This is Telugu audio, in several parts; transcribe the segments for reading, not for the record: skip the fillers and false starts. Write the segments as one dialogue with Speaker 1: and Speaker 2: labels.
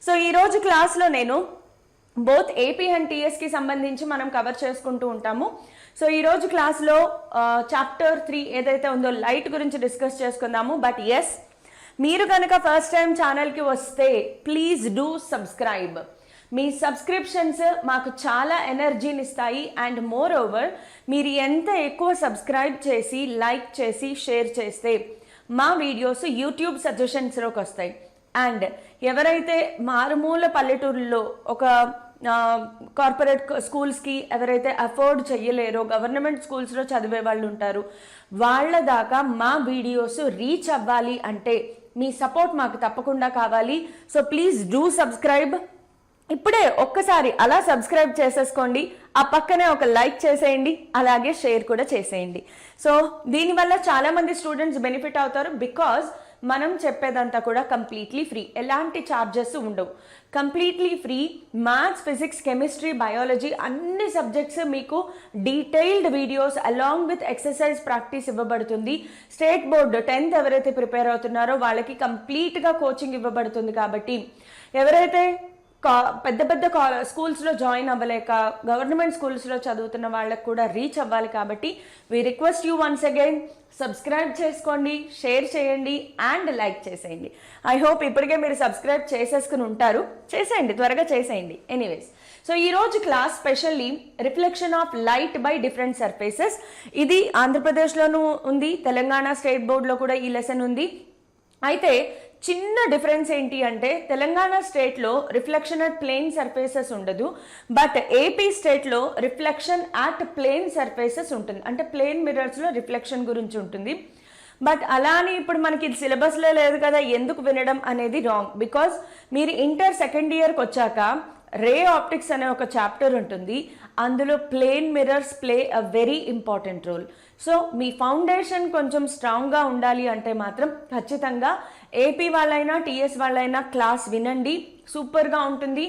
Speaker 1: సో ఈరోజు క్లాస్లో నేను బోత్ ఏపీ అండ్ టీఎస్కి సంబంధించి మనం కవర్ చేసుకుంటూ ఉంటాము. సో ఈరోజు క్లాస్లో చాప్టర్ 3 ఏదైతే ఉందో లైట్ గురించి డిస్కస్ చేసుకుందాము. బట్ ఎస్, మీరు కనుక ఫస్ట్ టైం ఛానల్కి వస్తే please do subscribe. Me subscriptions మాకు చాలా ఎనర్జీని ఇస్తాయి. అండ్ మోర్ ఓవర్, మీరు ఎంత ఎక్కువ సబ్స్క్రైబ్ చేసి లైక్ చేసి షేర్ చేస్తే మా వీడియోస్ యూట్యూబ్ సజెషన్స్లోకి వస్తాయి. అండ్ ఎవరైతే మారుమూల పల్లెటూరులో ఒక కార్పొరేట్ స్కూల్స్కి ఎవరైతే అఫోర్డ్ చెయ్యలేరో, గవర్నమెంట్ స్కూల్స్లో చదివే వాళ్ళు ఉంటారు, వాళ్ళ దాకా మా వీడియోస్ రీచ్ అవ్వాలి అంటే మీ సపోర్ట్ మాకు తప్పకుండా కావాలి. So please do subscribe. ఇప్పుడే ఒక్కసారి అలా సబ్స్క్రైబ్ చేసేసుకోండి, ఆ పక్కనే ఒక లైక్ చేసేయండి, అలాగే షేర్ కూడా చేసేయండి. సో దీనివల్ల చాలామంది స్టూడెంట్స్ బెనిఫిట్ అవుతారు. బికాజ్ మనం చెప్పేదంతా కూడా కంప్లీట్లీ ఫ్రీ, ఎలాంటి ఛార్జెస్ ఉండవు, completely free. Maths, physics, chemistry, biology అన్ని సబ్జెక్ట్స్ మీకు detailed videos along with exercise practice ఇవ్వబడుతుంది. స్టేట్ బోర్డు 10th ఎవరైతే ప్రిపేర్ అవుతున్నారో వాళ్ళకి కంప్లీట్గా కోచింగ్ ఇవ్వబడుతుంది. కాబట్టి ఎవరైతే పెద్ద పెద్ద స్కూల్స్లో జాయిన్ అవ్వలేక గవర్నమెంట్ స్కూల్స్లో చదువుతున్న వాళ్ళకు కూడా రీచ్ అవ్వాలి. కాబట్టి we request you once again, subscribe చేసుకోండి, షేర్ చేయండి అండ్ లైక్ చేసేయండి. ఐ హోప్ ఇప్పటికే మీరు సబ్స్క్రైబ్ చేసేసుకుని ఉంటారు. చేసేయండి, త్వరగా చేసేయండి. ఎనీవేస్, సో ఈరోజు class specially reflection of light by different surfaces. ఇది ఆంధ్రప్రదేశ్లోనూ ఉంది, తెలంగాణ స్టేట్ బోర్డులో కూడా ఈ లెసన్ ఉంది. అయితే చిన్న డిఫరెన్స్ ఏంటి అంటే, తెలంగాణ స్టేట్లో రిఫ్లెక్షన్ అట్ ప్లేన్ సర్ఫేసెస్ ఉండదు, బట్ ఏపీ స్టేట్లో రిఫ్లెక్షన్ అట్ ప్లేన్ సర్ఫేసెస్ ఉంటుంది. అంటే ప్లేన్ మిర్రర్స్లో రిఫ్లెక్షన్ గురించి ఉంటుంది. బట్ అలా అని ఇప్పుడు మనకి సిలబస్లో లేదు కదా, ఎందుకు వినడం అనేది రాంగ్. బికాజ్ మీరు ఇంటర్ సెకండ్ ఇయర్కి వచ్చాక రే ఆప్టిక్స్ అనే ఒక చాప్టర్ ఉంటుంది. అందులో plane mirrors play a very important role. So మీ ఫౌండేషన్ కొంచెం స్ట్రాంగ్గా ఉండాలి అంటే మాత్రం ఖచ్చితంగా ఏపీ వాళ్ళైనా టీఎస్ వాళ్ళైనా క్లాస్ వినండి, సూపర్గా ఉంటుంది.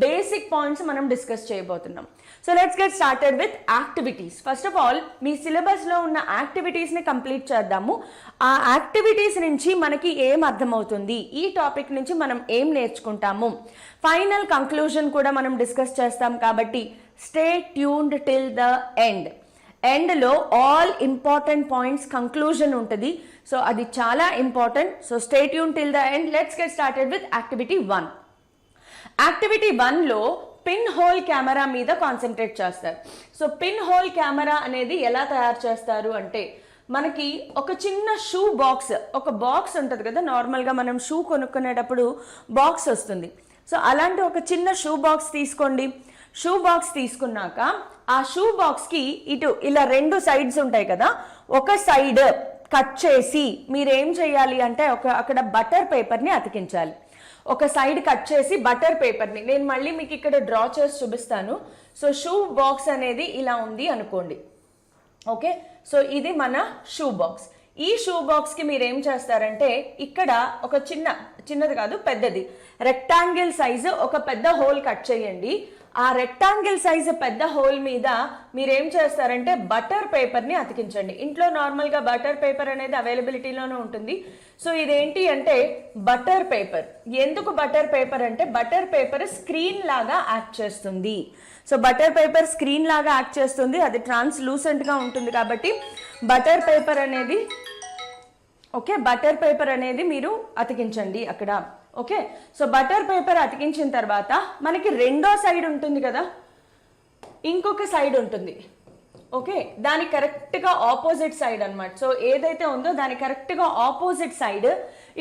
Speaker 1: బేసిక్ పాయింట్స్ మనం డిస్కస్ చేయబోతున్నాం. So let's get started with activities. First of all మీ సిలబస్లో ఉన్న యాక్టివిటీస్ని కంప్లీట్ చేద్దాము. ఆ యాక్టివిటీస్ నుంచి మనకి ఏం అర్థమవుతుంది, ఈ టాపిక్ నుంచి మనం ఏం నేర్చుకుంటాము, ఫైనల్ కంక్లూజన్ కూడా మనం డిస్కస్ చేస్తాం. కాబట్టి stay tuned till the end. ఎండ్లో ఆల్ ఇంపార్టెంట్ పాయింట్స్ కంక్లూజన్ ఉంటుంది. సో అది చాలా important. So stay tune till the end. Let's get started with activity 1. Activity 1లో పిన్ హోల్ కెమెరా మీద కాన్సన్ట్రేట్ చేస్తారు. సో పిన్ హోల్ కెమెరా అనేది ఎలా తయారు చేస్తారు అంటే, మనకి ఒక చిన్న షూ బాక్స్, ఒక బాక్స్ ఉంటుంది కదా, నార్మల్గా మనం షూ కొనుక్కునేటప్పుడు బాక్స్ వస్తుంది. సో అలాంటి ఒక చిన్న షూ బాక్స్ తీసుకోండి. షూ బాక్స్ తీసుకున్నాక ఆ షూ బాక్స్కి ఇటు ఇలా 2 సైడ్స్ ఉంటాయి కదా, ఒక సైడ్ కట్ చేసి మీరు ఏం చేయాలి అంటే అక్కడ బటర్ పేపర్ని అతికించాలి. ఒక సైడ్ కట్ చేసి బటర్ పేపర్ని, నేను మళ్ళీ మీకు ఇక్కడ డ్రా చేసి చూపిస్తాను. సో షూ బాక్స్ అనేది ఇలా ఉంది అనుకోండి. ఓకే, సో ఇది మన షూ బాక్స్. ఈ షూ బాక్స్కి మీరు ఏం చేస్తారంటే, ఇక్కడ ఒక చిన్నది కాదు పెద్దది రెక్టాంగిల్ సైజు ఒక పెద్ద హోల్ కట్ చేయండి. ఆ రెక్టాంగిల్ సైజు పెద్ద హోల్ మీద మీరేం చేస్తారంటే బటర్ పేపర్ని అతికించండి. ఇంట్లో నార్మల్గా బటర్ పేపర్ అనేది అవైలబిలిటీలోనే ఉంటుంది. సో ఇదేంటి అంటే బటర్ పేపర్. ఎందుకు బటర్ పేపర్ అంటే, బటర్ పేపర్ స్క్రీన్ లాగా యాక్ట్ చేస్తుంది. సో బటర్ పేపర్ స్క్రీన్ లాగా యాక్ట్ చేస్తుంది, అది ట్రాన్స్లూసెంట్గా ఉంటుంది. కాబట్టి బటర్ పేపర్ అనేది బటర్ పేపర్ అనేది మీరు అతికించండి అక్కడ. ఓకే, సో బటర్ పేపర్ అతికించిన తర్వాత మనకి రెండో సైడ్ ఉంటుంది కదా, ఇంకొక సైడ్ ఉంటుంది. ఓకే, దాని కరెక్ట్గా ఆపోజిట్ సైడ్ అనమాట. సో ఏదైతే ఉందో దాని కరెక్ట్గా ఆపోజిట్ సైడ్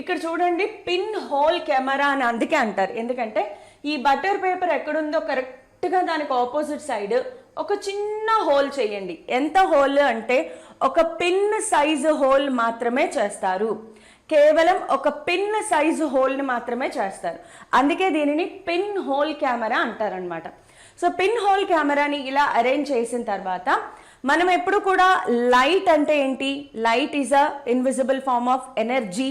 Speaker 1: ఇక్కడ చూడండి, పిన్ హోల్ కెమెరా అని అందుకే అంటారు. ఎందుకంటే ఈ బటర్ పేపర్ ఎక్కడుందో కరెక్ట్గా దానికి ఆపోజిట్ సైడ్ ఒక చిన్న హోల్ చేయండి. ఎంత హోల్ అంటే ఒక పిన్ సైజు హోల్ మాత్రమే చేస్తారు. కేవలం ఒక పిన్ సైజు హోల్ని మాత్రమే చేస్తారు. అందుకే దీనిని పిన్ హోల్ కెమెరా అంటారనమాట. సో పిన్ హోల్ కెమెరాని ఇలా అరేంజ్ చేసిన తర్వాత మనం ఎప్పుడు కూడా లైట్ అంటే ఏంటి, light is a invisible form of energy.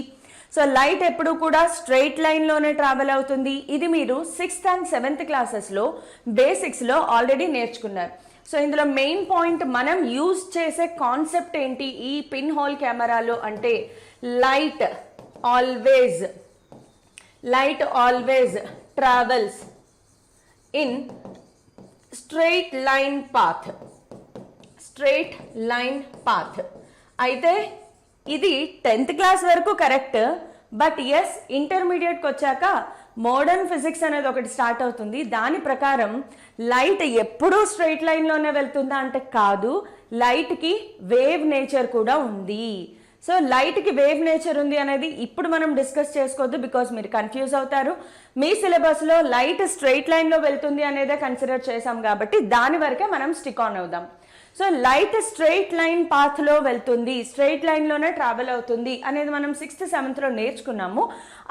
Speaker 1: So light ఎప్పుడు కూడా స్ట్రైట్ లైన్లోనే ట్రావెల్ అవుతుంది. ఇది మీరు 6th and 7th క్లాసెస్లో బేసిక్స్లో ఆల్రెడీ నేర్చుకున్నారు. సో ఇందులో మెయిన్ పాయింట్ మనం యూజ్ చేసే కాన్సెప్ట్ ఏంటి ఈ పిన్ హోల్ కెమెరాలో అంటే, light always travels in straight line path. Straight line path. అయితే ఇది 10th క్లాస్ వరకు కరెక్ట్, బట్ ఎస్ ఇంటర్మీడియట్కి వచ్చాక మోడర్న్ ఫిజిక్స్ అనేది ఒకటి స్టార్ట్ అవుతుంది. దాని ప్రకారం లైట్ ఎప్పుడూ స్ట్రైట్ లైన్లోనే వెళ్తుందా అంటే కాదు, లైట్కి వేవ్ నేచర్ కూడా ఉంది. సో లైట్కి వేవ్ నేచర్ ఉంది అనేది ఇప్పుడు మనం డిస్కస్ చేసుకోవద్దు, బికాజ్ మీరు కన్ఫ్యూజ్ అవుతారు. మీ సిలబస్లో లైట్ స్ట్రైట్ లైన్లో వెళ్తుంది అనేదే కన్సిడర్ చేసాం కాబట్టి దాని వరకే మనం స్టిక్ ఆన్ అవుదాం. సో లైట్ స్ట్రైట్ లైన్ పాత్లో వెళ్తుంది, స్ట్రైట్ లైన్లోనే ట్రావెల్ అవుతుంది అనేది మనం 6th 7thలో నేర్చుకున్నాము.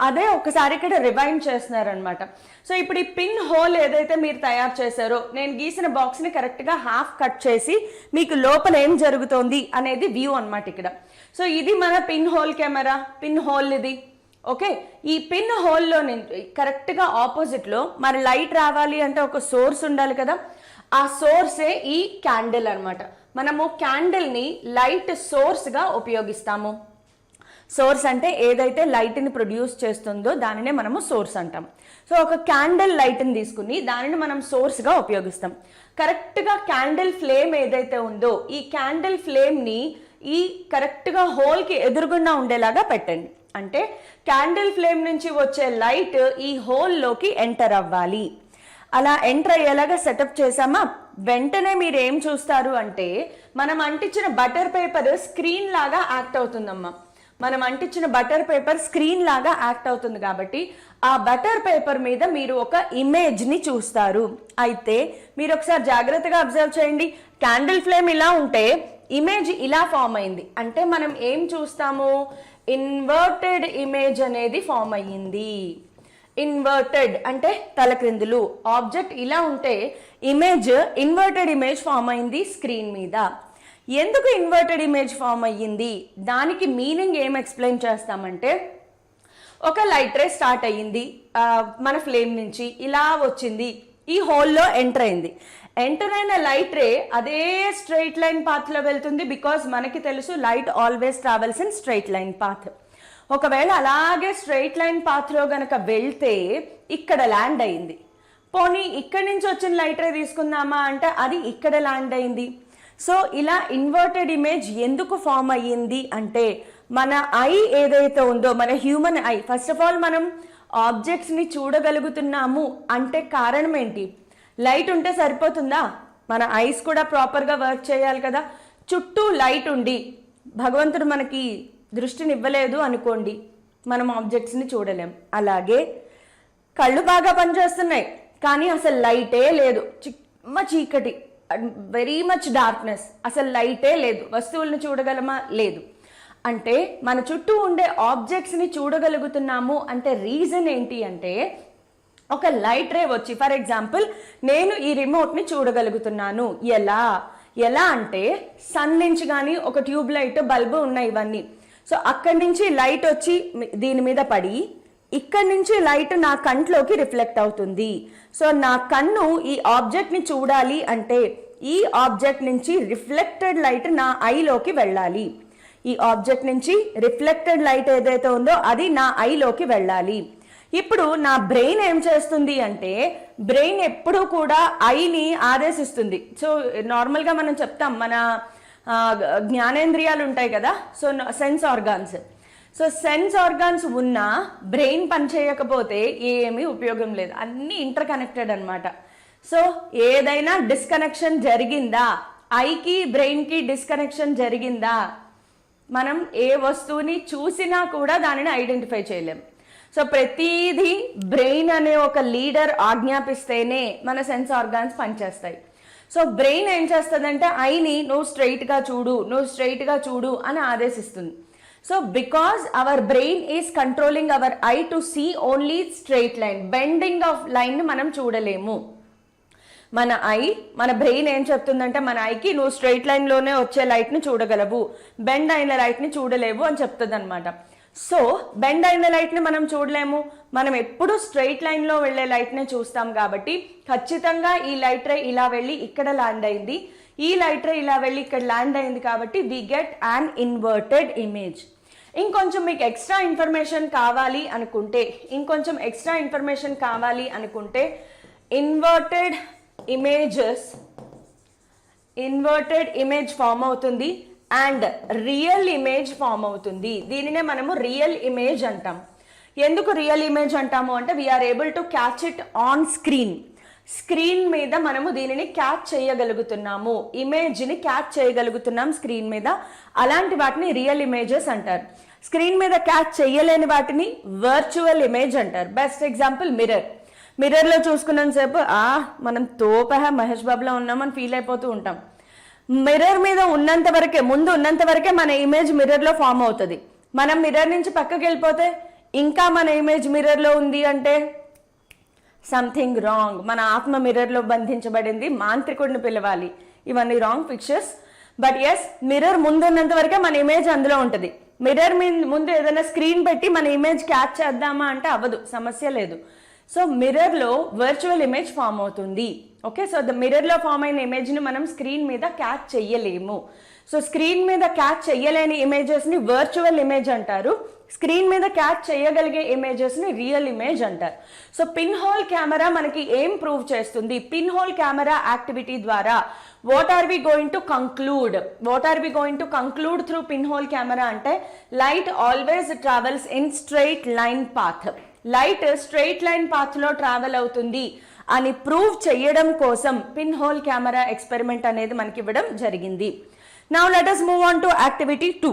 Speaker 1: అదే ఒకసారి ఇక్కడ రివైండ్ చేస్తున్నారనమాట. సో ఇప్పుడు ఈ పిన్ హోల్ ఏదైతే మీరు తయారు చేశారో, నేను గీసిన బాక్స్ని కరెక్ట్గా హాఫ్ కట్ చేసి మీకు లోపల ఏం జరుగుతోంది అనేది వ్యూ అనమాట ఇక్కడ. సో ఇది మన pin hole camera, pin hole ఇది. ఓకే, ఈ పిన్ హోల్లో నుంచి కరెక్ట్గా ఆపోజిట్లో మరి లైట్ రావాలి అంటే ఒక సోర్స్ ఉండాలి కదా, ఆ సోర్సే ఈ క్యాండిల్ అనమాట. మనము క్యాండిల్ని లైట్ సోర్స్గా ఉపయోగిస్తాము. సోర్స్ అంటే ఏదైతే లైట్ని ప్రొడ్యూస్ చేస్తుందో దానినే మనము సోర్స్ అంటాం. సో ఒక క్యాండిల్ లైట్ని తీసుకుని దానిని మనం సోర్స్గా ఉపయోగిస్తాం. కరెక్ట్గా క్యాండిల్ ఫ్లేమ్ ఏదైతే ఉందో ఈ క్యాండిల్ ఫ్లేమ్ని ఈ కరెక్ట్గా హోల్కి ఎదురుగుండా ఉండేలాగా పెట్టండి. అంటే క్యాండిల్ ఫ్లేమ్ నుంచి వచ్చే లైట్ ఈ హోల్లోకి ఎంటర్ అవ్వాలి. అలా ఎంటర్ అయ్యేలాగా సెటప్ చేసామా, వెంటనే మీరు ఏం చూస్తారు అంటే మనం అంటించిన బటర్ పేపర్ స్క్రీన్ లాగా యాక్ట్ అవుతుందమ్మా. మనం అంటించిన బటర్ పేపర్ స్క్రీన్ లాగా యాక్ట్ అవుతుంది కాబట్టి ఆ బటర్ పేపర్ మీద మీరు ఒక ఇమేజ్ని చూస్తారు. అయితే మీరు ఒకసారి జాగ్రత్తగా అబ్జర్వ్ చేయండి, క్యాండిల్ ఫ్లేమ్ ఇలా ఉంటే ఇమేజ్ ఇలా ఫామ్ అయింది అంటే మనం ఏం చూస్తాము, ఇన్వర్టెడ్ ఇమేజ్ అనేది ఫామ్ అయ్యింది. ఇన్వర్టెడ్ అంటే తలక్రిందులు. ఆబ్జెక్ట్ ఇలా ఉంటే ఇమేజ్ ఇన్వర్టెడ్ ఇమేజ్ ఫామ్ అయింది స్క్రీన్ మీద. ఎందుకు ఇన్వర్టెడ్ ఇమేజ్ ఫామ్ అయ్యింది దానికి మీనింగ్ ఏం ఎక్స్ప్లెయిన్ చేస్తామంటే, ఒక లైట్ రే స్టార్ట్ అయ్యింది మన ఫ్లేమ్ నుంచి, ఇలా వచ్చింది ఈ హోల్లో ఎంటర్ అయింది. ఎంటర్ అయిన లైట్ రే అదే స్ట్రైట్ లైన్ పాత్లో వెళ్తుంది, బికాజ్ మనకి తెలుసు light always travels in straight line path. ఒకవేళ అలాగే స్ట్రైట్ లైన్ పాత్లో గనక వెళ్తే ఇక్కడ ల్యాండ్ అయింది. పోనీ ఇక్కడి నుంచి వచ్చిన లైట్ రే తీసుకుందామా అంటే అది ఇక్కడ ల్యాండ్ అయింది. సో ఇలా ఇన్వర్టెడ్ ఇమేజ్ ఎందుకు ఫామ్ అయ్యింది అంటే, మన ఐ ఏదైతే ఉందో మన human I, first of all మనం ఆబ్జెక్ట్స్ని చూడగలుగుతున్నాము అంటే కారణం ఏంటి, లైట్ ఉంటే సరిపోతుందా, మన ఐస్ కూడా ప్రాపర్గా వర్క్ చేయాలి కదా. చుట్టూ లైట్ ఉండి భగవంతుడు మనకి దృష్టిని ఇవ్వలేదు అనుకోండి, మనం ఆబ్జెక్ట్స్ని చూడలేం. అలాగే కళ్ళు బాగా పనిచేస్తున్నాయి కానీ అసలు లైటే లేదు, చిమ్మ చీకటి, వెరీ మచ్ డార్క్నెస్, అసలు లైటే లేదు, వస్తువులను చూడగలమా, లేదు. అంటే మన చుట్టూ ఉండే ఆబ్జెక్ట్స్ని చూడగలుగుతున్నాము అంటే రీజన్ ఏంటి అంటే, ఒక లైట్ రే వచ్చి, ఫర్ ఎగ్జాంపుల్ నేను ఈ రిమోట్ని చూడగలుగుతున్నాను. ఎలా అంటే సన్ నుంచి కానీ ఒక ట్యూబ్ లైట్ బల్బు ఉన్నాయి ఇవన్నీ. సో అక్కడి నుంచి లైట్ వచ్చి దీని మీద పడి ఇక్కడి నుంచి లైట్ నా కంట్లోకి రిఫ్లెక్ట్ అవుతుంది. సో నా కన్ను ఈ ఆబ్జెక్ట్ని చూడాలి అంటే ఈ ఆబ్జెక్ట్ నుంచి రిఫ్లెక్టెడ్ లైట్ నా ఐలోకి వెళ్ళాలి. ఈ ఆబ్జెక్ట్ నుంచి రిఫ్లెక్టెడ్ లైట్ ఏదైతే ఉందో అది నా ఐలోకి వెళ్ళాలి. ఇప్పుడు నా బ్రెయిన్ ఏం చేస్తుంది అంటే, బ్రెయిన్ ఎప్పుడూ కూడా ఐని ఆదేశిస్తుంది. సో నార్మల్గా మనం చెప్తాం మన జ్ఞానేంద్రియాలు ఉంటాయి కదా, so sense organs. So sense organs ఉన్నా బ్రెయిన్ పనిచేయకపోతే ఏమీ ఉపయోగం లేదు, అన్నీ ఇంటర్ కనెక్టెడ్ అనమాట. సో ఏదైనా డిస్కనెక్షన్ జరిగిందా, ఐకి బ్రెయిన్కి డిస్కనెక్షన్ జరిగిందా, మనం ఏ వస్తువుని చూసినా కూడా దానిని ఐడెంటిఫై చేయలేం. సో ప్రతిదీ బ్రెయిన్ అనే ఒక లీడర్ ఆజ్ఞాపిస్తేనే మన సెన్స్ ఆర్గాన్స్ పనిచేస్తాయి. సో బ్రెయిన్ ఏం చేస్తుందంటే ఐని నువ్వు స్ట్రైట్గా చూడు అని ఆదేశిస్తుంది. So because our brain is controlling our eye to see only straight line, bending of లైన్ని మనం చూడలేము. మన బ్రెయిన్ ఏం చెప్తుందంటే మన ఐకి నువ్వు స్ట్రైట్ లైన్లోనే వచ్చే లైట్ని చూడగలవు, బెండ్ అయిన లైట్ని చూడలేవు అని చెప్తుంది అనమాట. సో బెండ్ అయిన లైట్ని మనం చూడలేము, మనం ఎప్పుడు స్ట్రైట్ లైన్లో వెళ్ళే లైట్నే చూస్తాం కాబట్టి ఖచ్చితంగా ఈ లైట్ రే ఇలా వెళ్ళి ఇక్కడ ల్యాండ్ అయింది, ఈ లైట్ రే ఇలా వెళ్ళి ఇక్కడ ల్యాండ్ అయింది కాబట్టి we get an inverted image. ఇంకొంచెం మీకు ఎక్స్ట్రా ఇన్ఫర్మేషన్ కావాలి అనుకుంటే ఇన్వర్టెడ్ ఇమేజ్ ఫామ్ అవుతుంది అండ్ రియల్ ఇమేజ్ ఫామ్ అవుతుంది. దీనినే మనము రియల్ ఇమేజ్ అంటాం. ఎందుకు రియల్ ఇమేజ్ అంటాము అంటే we are able to catch it on screen మీద మనము దీనిని క్యాచ్ చేయగలుగుతున్నాము, ఇమేజ్ని క్యాచ్ చేయగలుగుతున్నాం స్క్రీన్ మీద. అలాంటి వాటిని రియల్ ఇమేజెస్ అంటారు. స్క్రీన్ మీద క్యాచ్ చేయలేని వాటిని వర్చువల్ ఇమేజ్ అంటారు. బెస్ట్ ఎగ్జాంపుల్ మిర్రర్లో చూసుకున్నంతసేపు మనం మహేష్ బాబులో ఉన్నామని ఫీల్ అయిపోతూ ఉంటాం. మిర్రర్ మీద ముందు ఉన్నంత వరకే మన ఇమేజ్ మిర్రర్లో ఫామ్ అవుతుంది. మనం మిర్రర్ నుంచి పక్కకి వెళ్ళిపోతే ఇంకా మన ఇమేజ్ మిర్రర్లో ఉంది అంటే సంథింగ్ రాంగ్. మన ఆత్మ మిర్రర్లో బంధించబడింది, మాంత్రికుడిని పిలవాలి. ఇవన్నీ wrong pictures. But yes, mirror ముందు ఉన్నంత వరకే మన ఇమేజ్ అందులో ఉంటుంది. మిర్రర్ ముందు ఏదైనా స్క్రీన్ పెట్టి మన ఇమేజ్ క్యాచ్ చేద్దామా అంటే అవ్వదు, సమస్య లేదు. సో మిర్రర్లో వర్చువల్ ఇమేజ్ ఫామ్ అవుతుంది. ఓకే, సో మిర్రర్లో ఫామ్ అయిన ఇమేజ్ని మనం స్క్రీన్ మీద క్యాచ్ చెయ్యలేము. సో స్క్రీన్ మీద క్యాచ్ చెయ్యలేని ఇమేజెస్ని వర్చువల్ ఇమేజ్ అంటారు. స్క్రీన్ మీద క్యాచ్ చేయగలిగే ఇమేజెస్ని రియల్ ఇమేజ్ అంటారు. సో పిన్ హోల్ కెమెరా మనకి ఏం ప్రూవ్ చేస్తుంది? పిన్ హోల్ కెమెరా యాక్టివిటీ ద్వారా what are we going to conclude through pinhole camera అంటే light always travels in straight line path. Light straight line పాత్లో travel అవుతుంది అని ప్రూవ్ చేయడం కోసం పిన్ హోల్ కెమెరా ఎక్స్పెరిమెంట్ అనేది మనకి ఇవ్వడం జరిగింది. Now let us move on to activity 2.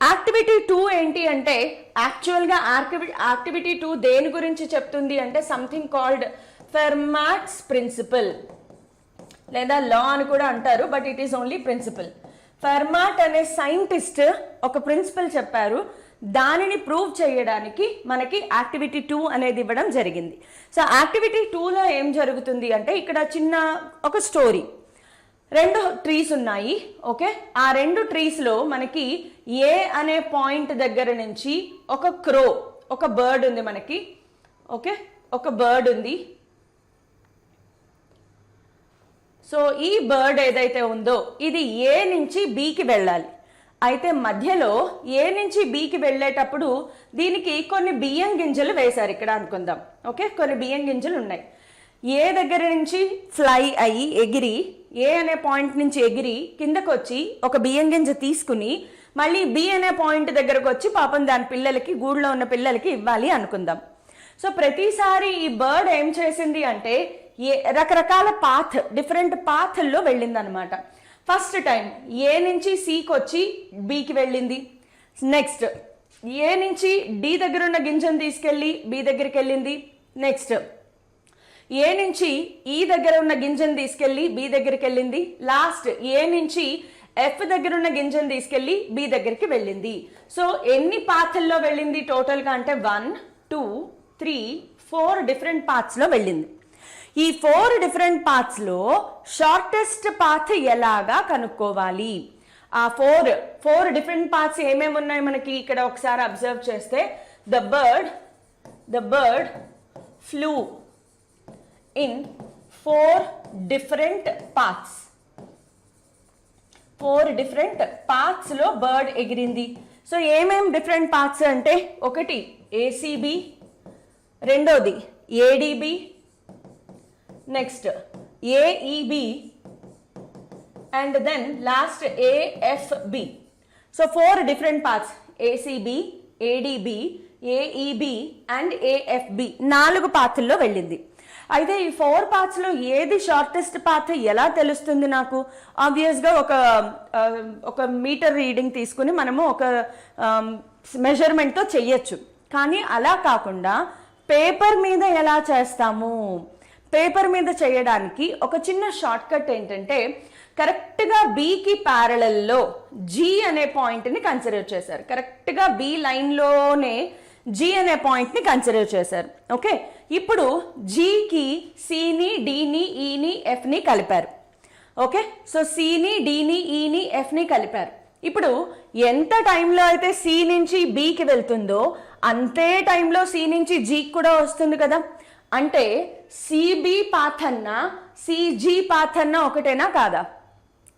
Speaker 1: Activity 2 ఏంటి అంటే యాక్చువల్గా యాక్టివిటీ 2 దేని గురించి చెప్తుంది అంటే సంథింగ్ కాల్డ్ ఫెర్మాట్స్ ప్రిన్సిపల్ లేదా లా అని కూడా అంటారు, but it is only principle. Fermat అనే సైంటిస్ట్ ఒక ప్రిన్సిపల్ చెప్పారు, దానిని ప్రూవ్ చేయడానికి మనకి యాక్టివిటీ 2 అనేది ఇవ్వడం జరిగింది. సో యాక్టివిటీ 2లో ఏం జరుగుతుంది అంటే ఇక్కడ చిన్న ఒక స్టోరీ. 2 ట్రీస్ ఉన్నాయి. ఓకే, ఆ 2 ట్రీస్లో మనకి ఏ అనే పాయింట్ దగ్గర నుంచి ఒక బర్డ్ ఉంది మనకి. ఓకే, ఒక బర్డ్ ఉంది. సో ఈ బర్డ్ ఏదైతే ఉందో ఇది ఏ నుంచి బికి వెళ్ళాలి. అయితే మధ్యలో ఏ నుంచి బికి వెళ్ళేటప్పుడు దీనికి కొన్ని బియ్యం గింజలు వేశారు ఇక్కడ అనుకుందాం. ఓకే, కొన్ని బియ్యం గింజలు ఉన్నాయి. ఏ దగ్గర నుంచి ఫ్లై అయ్యి ఎగిరి ఏ అనే పాయింట్ నుంచి ఎగిరి కిందకు వచ్చి ఒక బియ్యం గింజ తీసుకుని మళ్ళీ బి అనే పాయింట్ దగ్గరకు వచ్చి పాపం దాని పిల్లలకి, గూడులో ఉన్న పిల్లలకి ఇవ్వాలి అనుకుందాం. సో ప్రతిసారి ఈ బర్డ్ ఏం చేసింది అంటే రకరకాల డిఫరెంట్ పాత్ల్లో వెళ్ళింది అనమాట. ఫస్ట్ టైం ఏ నుంచి సికి వచ్చి బికి వెళ్ళింది. నెక్స్ట్ ఏ నుంచి డి దగ్గర ఉన్న గింజను తీసుకెళ్ళి బి దగ్గరికి వెళ్ళింది. నెక్స్ట్ ఏ నుంచి ఈ దగ్గర ఉన్న గింజను తీసుకెళ్ళి బి దగ్గరికి వెళ్ళింది. లాస్ట్ ఏ నుంచి ఎఫ్ దగ్గర ఉన్న గింజను తీసుకెళ్ళి బి దగ్గరికి వెళ్ళింది. సో ఎన్ని పాత్ల్లో వెళ్ళింది టోటల్గా అంటే 1, 2, 3, 4 డిఫరెంట్ పాత్స్లో వెళ్ళింది. ఈ 4 డిఫరెంట్ పాత్స్లో షార్టెస్ట్ పాత్ ఎలాగా కనుక్కోవాలి? ఆ 4 డిఫరెంట్ పాత్స్ ఏమేమి ఉన్నాయి మనకి ఇక్కడ ఒకసారి అబ్జర్వ్ చేస్తే the bird flew in 4 different paths. 4 different paths లో బర్డ్ ఎగిరింది. సో ఏమేం డిఫరెంట్ పాత్స్ అంటే ఒకటి ఏసీబీ, రెండోది ADB, next AEB and then last AFB. So 4 different paths ACB, ADB, AEB and AFB 4 పాత్ల్లో వెళ్ళింది. అయితే ఈ 4 పాత్స్లో ఏది షార్టెస్ట్ పాత్ ఎలా తెలుస్తుంది నాకు? ఆబ్వియస్గా ఒక మీటర్ రీడింగ్ తీసుకుని మనము ఒక మెజర్మెంట్తో చెయ్యొచ్చు. కానీ అలా కాకుండా పేపర్ మీద ఎలా చేస్తాము? పేపర్ మీద చేయడానికి ఒక చిన్న షార్ట్ కట్ ఏంటంటే కరెక్ట్గా బికి ప్యారలల్లో జీ అనే పాయింట్ని కన్సిడర్ చేశారు. కరెక్ట్గా బి లైన్లోనే జీ అనే పాయింట్ని కన్సిడర్ చేశారు. ఓకే, ఇప్పుడు జీకి సిని, డిని, ఈని, ఎఫ్ని కలిపారు. ఓకే, సో సిని, డిని, ఈని, ఎఫ్ని కలిపారు. ఇప్పుడు ఎంత టైంలో అయితే సి నుంచి బికి వెళ్తుందో అంతే టైంలో సి నుంచి జీకి కూడా వస్తుంది కదా. అంటే సిబి పాత్ అన్నా సిజీ పాత్ అన్నా ఒకటేనా కాదా?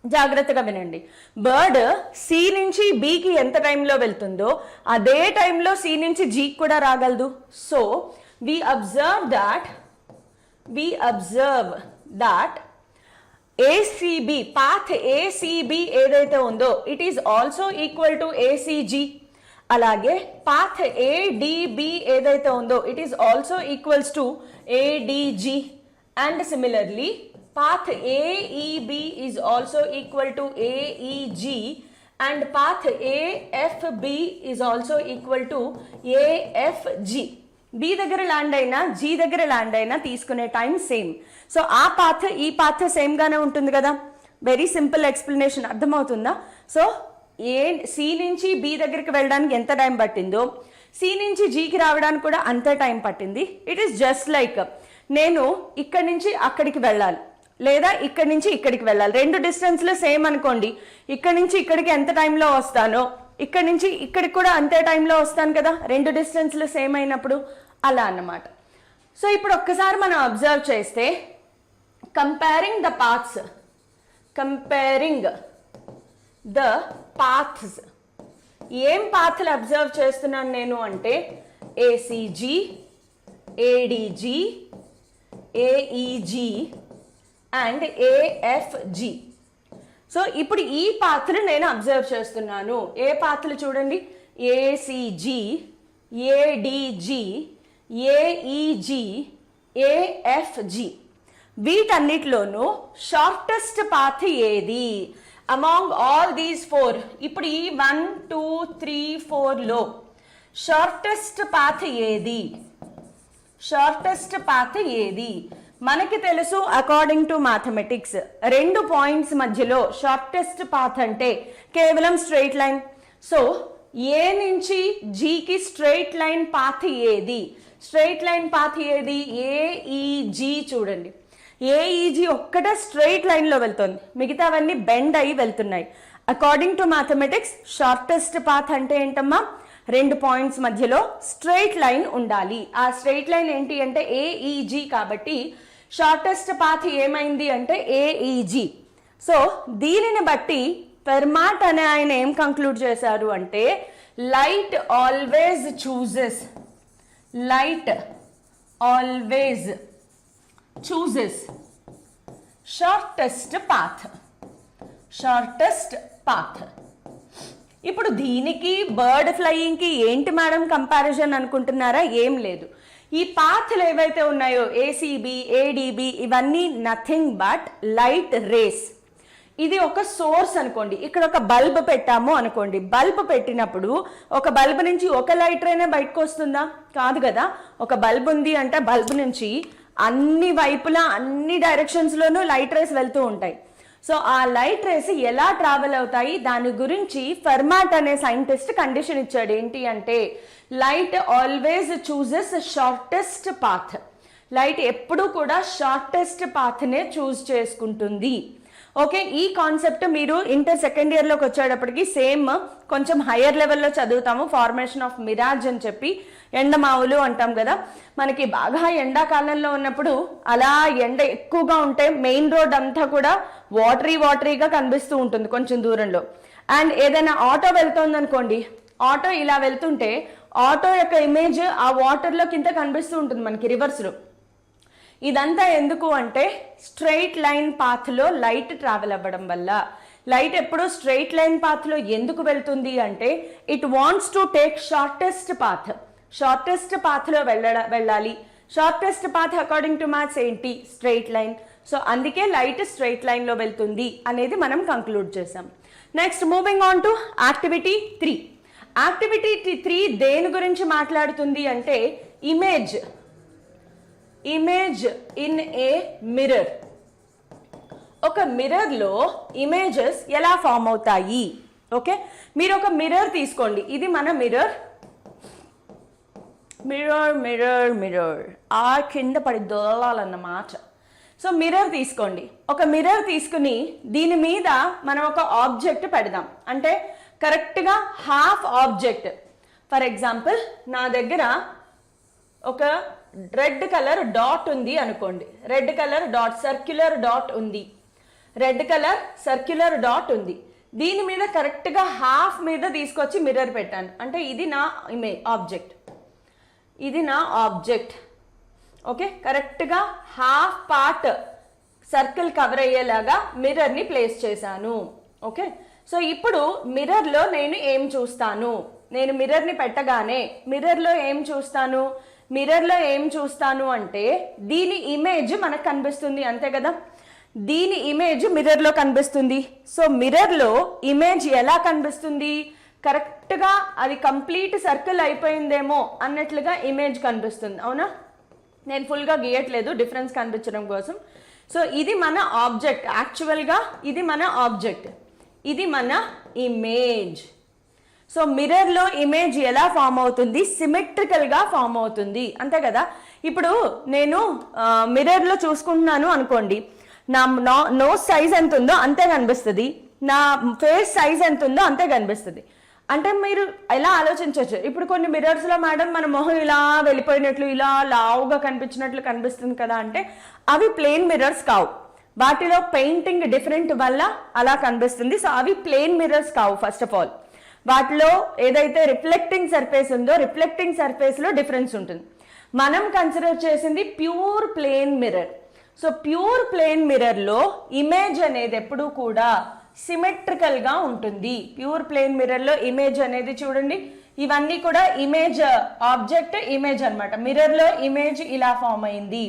Speaker 1: జాగ్రత్తగా వినండి. బర్డ్ సి నుంచి బికి ఎంత టైంలో వెళ్తుందో అదే టైంలో సి నుంచి జీకి కూడా రాగలదు. So we observe that ACB path ACB ఏదైతే ఉందో it is also equal to ACG. అలాగే పాత్ ఏడిబి ఏదైతే ఉందో it is also equals to ADG. And similarly path AEB is also equal to AEG and path AFB is also equal to AFG. B దగ్గర ల్యాండ్ అయినా G దగ్గర ల్యాండ్ అయినా తీసుకునే టైం సేమ్. సో ఆ పాత్ ఈ పాత్ సేమ్ గానే ఉంటుంది కదా. వెరీ సింపుల్ ఎక్స్ప్లెనేషన్, అర్థమవుతుందా? సో సి నుంచి బి దగ్గరికి వెళ్ళడానికి ఎంత టైం పట్టిందో సి నుంచి జీకి రావడానికి కూడా అంతే టైం పట్టింది. ఇట్ ఈస్ జస్ట్ లైక్ నేను ఇక్కడి నుంచి అక్కడికి వెళ్ళాలి లేదా ఇక్కడి నుంచి ఇక్కడికి వెళ్ళాలి, రెండు డిస్టెన్స్లు సేమ్ అనుకోండి. ఇక్కడి నుంచి ఇక్కడికి ఎంత టైంలో వస్తానో ఇక్కడి నుంచి ఇక్కడికి కూడా అంతే టైంలో వస్తాను కదా, రెండు డిస్టెన్స్లు సేమ్ అయినప్పుడు. అలా అన్నమాట. సో ఇప్పుడు ఒక్కసారి మనం అబ్జర్వ్ చేస్తే కంపేరింగ్ ద పాత్స్, ఏం పాత్లు అబ్జర్వ్ చేస్తున్నాను నేను అంటే ఏసీజీ, ఏడిజీ, ఏఈజీ అండ్ ఏఎఫ్జి. సో ఇప్పుడు ఈ పాత్రలు నేను అబ్జర్వ్ చేస్తున్నాను. ఏ పాత్రలు చూడండి, ఏసీజీ, ఏడిజి, ఏఈజి, ఏఎఫ్జి. వీటన్నిటిలోనూ షార్టెస్ట్ పాత్ ఏది అమాంగ్ ఆల్ దీస్ 4? ఇప్పుడు ఈ 1, 2, 3, 4లో షార్టెస్ట్ పాత్ ఏది? మనకి తెలుసు అకార్డింగ్ టు మ్యాథమెటిక్స్ 2 పాయింట్స్ మధ్యలో షార్టెస్ట్ పాత్ అంటే కేవలం స్ట్రెయిట్ లైన్. సో ఏ నుంచి జీకి స్ట్రెయిట్ లైన్ పాత్ ఏది? ఏఈజీ. చూడండి, ఏఈజీ ఒక్కటే స్ట్రెయిట్ లైన్లో వెళ్తుంది, మిగతావన్నీ బెండ్ అయ్యి వెళ్తున్నాయి. According to mathematics shortest path అంటే ఏంటమ్మా? 2 పాయింట్స్ మధ్యలో స్ట్రెయిట్ లైన్ ఉండాలి. ఆ స్ట్రెయిట్ లైన్ ఏంటి అంటే ఏఈజీ. కాబట్టి షార్టెస్ట్ పాత్ ఏమైంది అంటే ఏఈజీ. సో దీనిని బట్టి ఫెర్మాట్ అనే ఆయన ఏం కంక్లూడ్ చేశారు అంటే light always chooses shortest path. ఇప్పుడు దీనికి బర్డ్ ఫ్లయింగ్కి ఏంటి మేడం కంపారిజన్ అనుకుంటున్నారా? ఏం లేదు. ఈ పాత్లు ఏవైతే ఉన్నాయో ఏసీబీ, ఏడిబి, ఇవన్నీ నథింగ్ బట్ లైట్ రేస్. ఇది ఒక సోర్స్ అనుకోండి, ఇక్కడ ఒక బల్బ్ పెట్టాము అనుకోండి. బల్బ్ పెట్టినప్పుడు ఒక బల్బ్ నుంచి ఒక లైట్ రేనే బయటకు వస్తుందా? కాదు కదా. ఒక బల్బ్ ఉంది అంటే బల్బ్ నుంచి అన్ని వైపులా అన్ని డైరెక్షన్స్లోనూ లైట్ రేస్ వెళ్తూ ఉంటాయి. సో ఆ లైట్ రేస్ ఎలా ట్రావెల్ అవుతాయి దాని గురించి ఫెర్మాట్ అనే సైంటిస్ట్ కండిషన్ ఇచ్చాడు. ఏంటి అంటే light always chooses shortest path. Light ఎప్పుడు కూడా షార్టెస్ట్ పాత్నే చూస్ చేసుకుంటుంది. ఓకే, ఈ కాన్సెప్ట్ మీరు ఇంటర్ సెకండ్ ఇయర్లోకి వచ్చేటప్పటికి సేమ్ కొంచెం హయ్యర్ లెవెల్లో చదువుతాము. ఫార్మేషన్ ఆఫ్ మిరాజ్ అని చెప్పి, ఎండమావులు అంటాం కదా. మనకి బాగా ఎండాకాలంలో ఉన్నప్పుడు అలా ఎండ ఎక్కువగా ఉంటే మెయిన్ రోడ్ అంతా కూడా వాటరీగా కనిపిస్తూ ఉంటుంది కొంచెం దూరంలో. అండ్ ఏదైనా ఆటో వెళ్తుంది అనుకోండి, ఆటో ఇలా వెళ్తుంటే ఆటో యొక్క ఇమేజ్ ఆ వాటర్లో కింద కనిపిస్తూ ఉంటుంది మనకి రివర్స్లో. ఇదంతా ఎందుకు అంటే స్ట్రెయిట్ లైన్ పాత్లో లైట్ ట్రావెల్ అవ్వడం వల్ల. లైట్ ఎప్పుడు స్ట్రెయిట్ లైన్ పాత్లో ఎందుకు వెళ్తుంది అంటే it wants to take shortest పాత్లో వెళ్ళాలి. Shortest path according to maths ఏంటి? Straight line. సో అందుకే లైట్ స్ట్రెయిట్ లైన్లో వెళ్తుంది అనేది మనం కంక్లూడ్ చేసాం. Next moving on to activity 3. Activity 3 దేని గురించి మాట్లాడుతుంది అంటే ఇమేజ్ ఇన్ ఏ మిర్రర్. ఒక మిర్రర్లో ఇమేజెస్ ఎలా ఫామ్ అవుతాయి? ఓకే, మీరు ఒక మిర్రర్ తీసుకోండి. ఇది మన మిర్రర్ ఆ కింద పడి దొలాలన్నమాట. సో మిర్రర్ తీసుకోండి. ఒక మిర్రర్ తీసుకుని దీని మీద మనం ఒక ఆబ్జెక్ట్ పెడదాం. అంటే కరెక్ట్గా హాఫ్ ఆబ్జెక్ట్. ఫర్ ఎగ్జాంపుల్ నా దగ్గర ఒక రెడ్ కలర్ డాట్ ఉంది అనుకోండి. Red colour dot, circular dot ఉంది. రెడ్ కలర్ సర్క్యులర్ డాట్ ఉంది. దీని మీద కరెక్ట్గా హాఫ్ మీద తీసుకొచ్చి మిర్రర్ పెట్టాను. అంటే ఇది నా ఆబ్జెక్ట్, ఇది నా ఆబ్జెక్ట్. ఓకే, కరెక్ట్గా హాఫ్ పార్ట్ సర్కిల్ కవర్ అయ్యేలాగా మిర్రర్ని ప్లేస్ చేశాను. ఓకే, సో ఇప్పుడు మిర్రర్లో నేను ఏం చూస్తాను? నేను మిర్రర్ని పెట్టగానే మిర్రర్లో ఏం చూస్తాను? మిర్రర్లో ఏం చూస్తాను అంటే దీని ఇమేజ్ మనకు కనిపిస్తుంది, అంతే కదా? దీని ఇమేజ్ మిర్రర్లో కనిపిస్తుంది. సో మిర్రర్లో ఇమేజ్ ఎలా కనిపిస్తుంది? కరెక్ట్గా అది కంప్లీట్ సర్కిల్ అయిపోయిందేమో అన్నట్లుగా ఇమేజ్ కనిపిస్తుంది, అవునా? నేను ఫుల్గా గీయట్లేదు డిఫరెన్స్ కనిపించడం కోసం. సో ఇది మన ఆబ్జెక్ట్, యాక్చువల్గా ఇది మన ఆబ్జెక్ట్, ఇది మన ఇమేజ్. సో మిర్రర్లో ఇమేజ్ ఎలా ఫామ్ అవుతుంది? సిమెట్రికల్గా ఫామ్ అవుతుంది, అంతే కదా? ఇప్పుడు నేను మిర్రర్లో చూసుకుంటున్నాను అనుకోండి, నా నోస్ సైజ్ ఎంత ఉందో అంతే కనిపిస్తుంది, నా ఫేస్ సైజ్ ఎంత ఉందో అంతే కనిపిస్తుంది. అంటే మీరు ఎలా ఆలోచించవచ్చు, ఇప్పుడు కొన్ని మిర్రర్స్లో మేడం మన మొహం ఇలా వెళ్ళిపోయినట్లు, ఇలా లావుగా కనిపించినట్లు కనిపిస్తుంది కదా అంటే అవి ప్లెయిన్ మిర్రర్స్ కావు, వాటిలో పెయింటింగ్ డిఫరెంట్ వల్ల అలా కనిపిస్తుంది. సో అవి ప్లెయిన్ మిర్రర్స్ కావు. ఫస్ట్ ఆఫ్ ఆల్ వాటిలో ఏదైతే రిఫ్లెక్టింగ్ సర్ఫేస్ ఉందో రిఫ్లెక్టింగ్ సర్ఫేస్లో డిఫరెన్స్ ఉంటుంది. మనం కన్సిడర్ చేసింది pure plane mirror. So pure plane మిర్రర్లో ఇమేజ్ అనేది ఎప్పుడూ కూడా సిమెట్రికల్గా ఉంటుంది. ప్యూర్ ప్లెయిన్ మిర్రర్లో ఇమేజ్ అనేది చూడండి, ఇవన్నీ కూడా ఇమేజ్, ఆబ్జెక్ట్ ఇమేజ్ అనమాట. మిర్రర్లో ఇమేజ్ ఇలా ఫామ్ అయింది.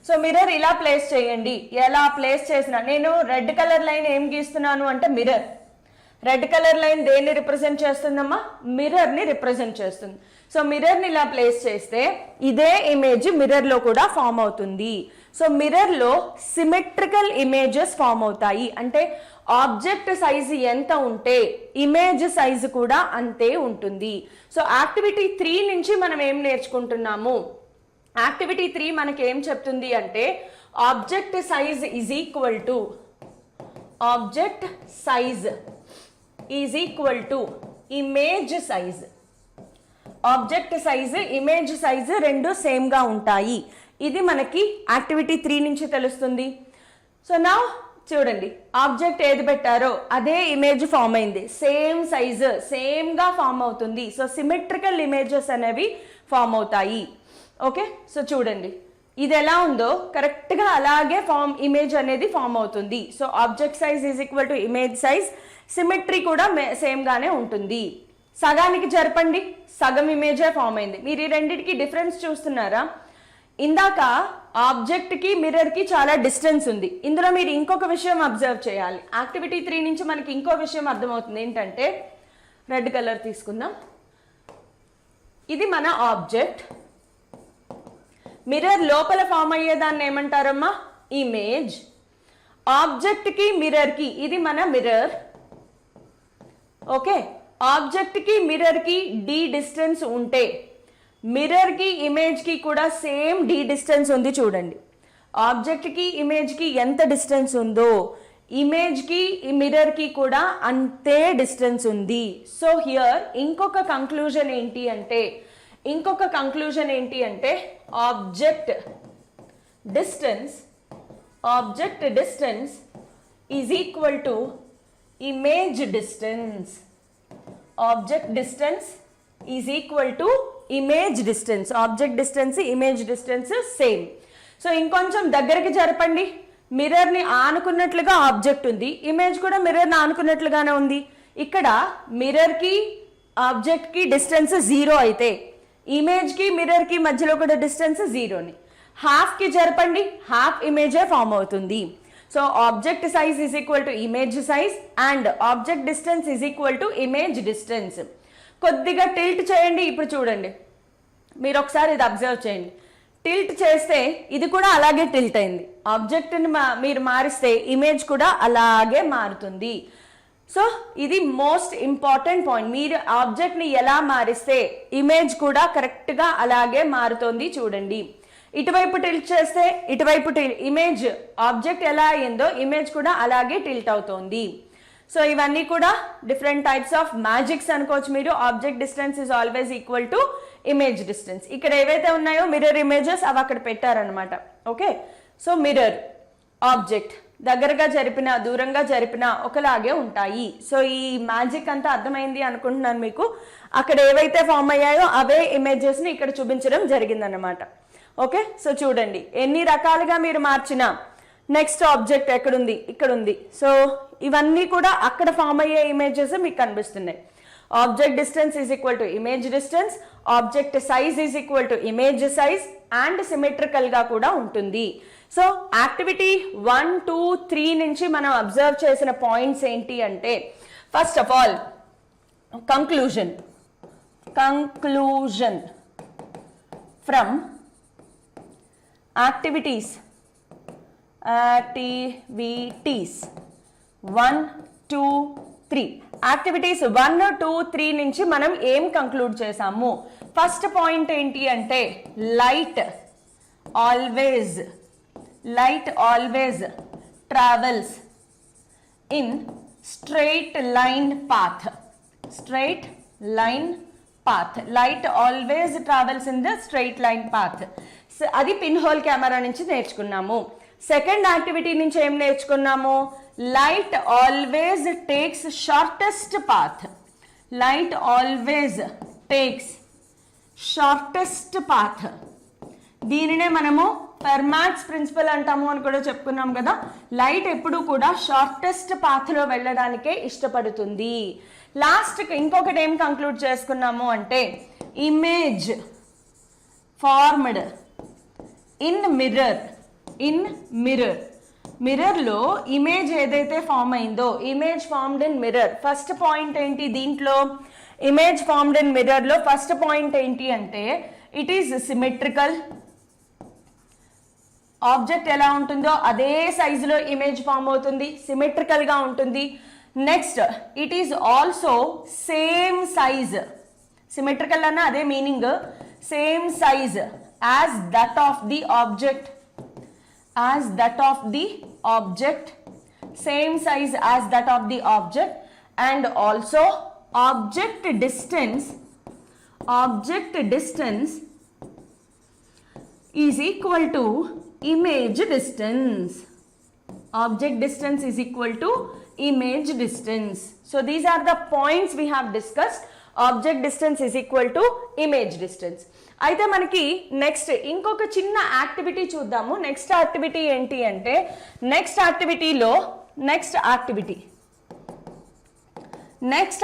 Speaker 1: సో మిర్రర్ ఇలా ప్లేస్ చేయండి. ఎలా ప్లేస్ చేసిన, నేను రెడ్ కలర్ లైన్ ఏం గీస్తున్నాను అంటే మిర్రర్. రెడ్ కలర్ లైన్ దేన్ని రిప్రజెంట్ చేస్తుందమ్మా? మిర్రర్ని రిప్రజెంట్ చేస్తుంది. సో మిర్రర్ని ఇలా ప్లేస్ చేస్తే ఇదే ఇమేజ్ మిర్రర్లో కూడా ఫామ్ అవుతుంది. సో మిర్రర్లో సిమెట్రికల్ ఇమేజెస్ ఫామ్ అవుతాయి. అంటే ఆబ్జెక్ట్ సైజు ఎంత ఉంటే ఇమేజ్ సైజు కూడా అంతే ఉంటుంది. సో యాక్టివిటీ 3 నుంచి మనం ఏం నేర్చుకుంటున్నాము? యాక్టివిటీ 3 మనకి ఏం చెప్తుంది అంటే object size is equal to object size is equal to image size. Object size image size రెండు సేమ్గా ఉంటాయి. ఇది మనకి యాక్టివిటీ 3 నుంచి తెలుస్తుంది. సో నా చూడండి, ఆబ్జెక్ట్ ఏది పెట్టారో అదే ఇమేజ్ ఫామ్ అయింది, సేమ్ సైజ్ సేమ్గా ఫామ్ అవుతుంది. సో సిమెట్రికల్ ఇమేజెస్ అనేవి ఫామ్ అవుతాయి. ఓకే, సో చూడండి ఇది ఎలా ఉందో కరెక్ట్గా అలాగే ఇమేజ్ అనేది ఫామ్ అవుతుంది. So object size is equal to image size, symmetry కూడా సేమ్గానే ఉంటుంది. సగానికి జరపండి, సగం ఇమేజే ఫామ్ అయింది. మీరు ఈ రెండింటికి డిఫరెన్స్ చూస్తున్నారా? ఇందాక ఆబ్జెక్ట్కి మిర్రర్కి చాలా డిస్టెన్స్ ఉంది. ఇందులో మీరు ఇంకొక విషయం అబ్జర్వ్ చేయాలి. యాక్టివిటీ 3 నుంచి మనకి ఇంకో విషయం అర్థమవుతుంది. ఏంటంటే రెడ్ కలర్ తీసుకుందాం. ఇది మన ఆబ్జెక్ట్. మిర్రర్ లోపల ఫామ్ అయ్యేదాన్ని ఏమంటారమ్మా? ఇమేజ్. ఆబ్జెక్ట్కి మిర్రర్కి ఇది మన మిర్రర్. ఓకే, ఆబ్జెక్ట్కి మిర్రర్కి డి డిస్టెన్స్ ఉంటే మిర్రర్కి ఇమేజ్కి కూడా సేమ్ డి డిస్టెన్స్ ఉంది. చూడండి, ఆబ్జెక్ట్కి ఇమేజ్కి ఎంత డిస్టెన్స్ ఉందో ఇమేజ్కి మిర్రర్కి కూడా అంతే డిస్టెన్స్ ఉంది. సో హియర్ ఇంకొక కంక్లూజన్ ఏంటి అంటే object distance is equal to image distance. Object distance is equal to image distance. Object distance image distance same. So ఇంకొంచెం దగ్గరికి జరపండి. మిర్రర్ని ఆనుకున్నట్లుగా ఆబ్జెక్ట్ ఉంది, ఇమేజ్ కూడా మిర్రర్ని ఆనుకున్నట్లుగానే ఉంది. ఇక్కడ మిర్రర్కి ఆబ్జెక్ట్కి డిస్టెన్స్ 0 అయితే ఇమేజ్కి మిర్రర్కి మధ్యలో కూడా డిస్టెన్స్ 0ని. హాఫ్కి జరపండి, హాఫ్ ఇమేజే ఫామ్ అవుతుంది. So object size is equal to image size and object distance is equal to image distance. కొద్దిగా టిల్ట్ చేయండి. ఇప్పుడు చూడండి, మీరు ఒకసారి ఇది అబ్జర్వ్ చేయండి. టిల్ట్ చేస్తే ఇది కూడా అలాగే టిల్ట్ అయింది. ఆబ్జెక్ట్ని మీరు మారిస్తే ఇమేజ్ కూడా అలాగే మారుతుంది. సో ఇది మోస్ట్ ఇంపార్టెంట్ పాయింట్. మీరు ఆబ్జెక్ట్ని ఎలా మారిస్తే ఇమేజ్ కూడా కరెక్ట్గా అలాగే మారుతుంది. చూడండి, ఇటువైపు టిల్ట్ చేస్తే ఇటువైపు ఇమేజ్ ఆబ్జెక్ట్ ఎలా అయ్యిందో ఇమేజ్ కూడా అలాగే టిల్ట్ అవుతోంది. సో ఇవన్నీ కూడా డిఫరెంట్ టైప్స్ ఆఫ్ మ్యాజిక్స్ అనుకోవచ్చు మీరు. Object distance is always equal to image distance. ఇక్కడ ఏవైతే ఉన్నాయో మిర్రర్ ఇమేజెస్ అవి అక్కడ పెట్టారనమాట. ఓకే, సో మిర్రర్, ఆబ్జెక్ట్ దగ్గరగా జరిపిన దూరంగా జరిపిన ఒకలాగే ఉంటాయి. సో ఈ మ్యాజిక్ అంతా అర్థమైంది అనుకుంటున్నాను మీకు. అక్కడ ఏవైతే ఫామ్ అయ్యాయో అవే ఇమేజెస్ని ఇక్కడ చూపించడం జరిగిందన్నమాట. ఓకే, సో చూడండి ఎన్ని రకాలుగా మీరు మార్చినా నెక్స్ట్ ఆబ్జెక్ట్ ఎక్కడుంది, ఇక్కడ ఉంది. సో ఇవన్నీ కూడా అక్కడ ఫామ్ అయ్యే ఇమేజెస్ మీకు కనిపిస్తున్నాయి. Object distance is equal to image distance, object size is equal to image size and సిమెట్రికల్గా కూడా ఉంటుంది. సో యాక్టివిటీ 1, 2, 3 నుంచి మనం అబ్జర్వ్ చేసిన పాయింట్స్ ఏంటి అంటే, first of all conclusion from activities 1, 2, 3 activities 1, 2, 3 నుంచి మనం ఏం కంక్లూడ్ చేసాము? ఫస్ట్ పాయింట్ ఏంటి అంటే light always travels in straight line path. Light always travels in the straight line path. అది పిన్ హోల్ కెమెరా నుంచి నేర్చుకున్నాము. సెకండ్ యాక్టివిటీ నుంచి ఏం నేర్చుకున్నాము? Light always takes shortest path. Light always takes shortest path. దీనినే మనము ఫెర్మాట్స్ ప్రిన్సిపల్ అంటాము అని కూడా చెప్పుకున్నాం కదా. లైట్ ఎప్పుడు కూడా షార్టెస్ట్ పాత్లో వెళ్ళడానికే ఇష్టపడుతుంది. లాస్ట్కి ఇంకొకటి ఏం కంక్లూడ్ చేసుకున్నాము అంటే ఇమేజ్ ఫార్మ్డ్ ఇన్ మిర్రర్. మిర్రర్లో ఇమేజ్ ఏదైతే ఫామ్ అయిందో, image formed in mirror. First point ఏంటి దీంట్లో? ఇమేజ్ ఫార్మ్డ్ ఇన్ మిర్రర్లో ఫస్ట్ పాయింట్ ఏంటి అంటే ఇట్ ఈస్ సిమెట్రికల్. ఆబ్జెక్ట్ ఎలా ఉంటుందో అదే సైజులో ఇమేజ్ ఫామ్ అవుతుంది, సిమెట్రికల్గా ఉంటుంది. Next it is also same size. Symmetrical అన్న అదే meaning, same size as that of the object. Same size as that of the object, and also object distance is equal to image distance. Object distance is equal to image distance. So these are the points we have discussed. Object distance is equal to image distance. అయితే మనకి నెక్స్ట్ ఇంకొక చిన్న యాక్టివిటీ చూద్దాము. నెక్స్ట్ యాక్టివిటీ ఏంటి అంటే next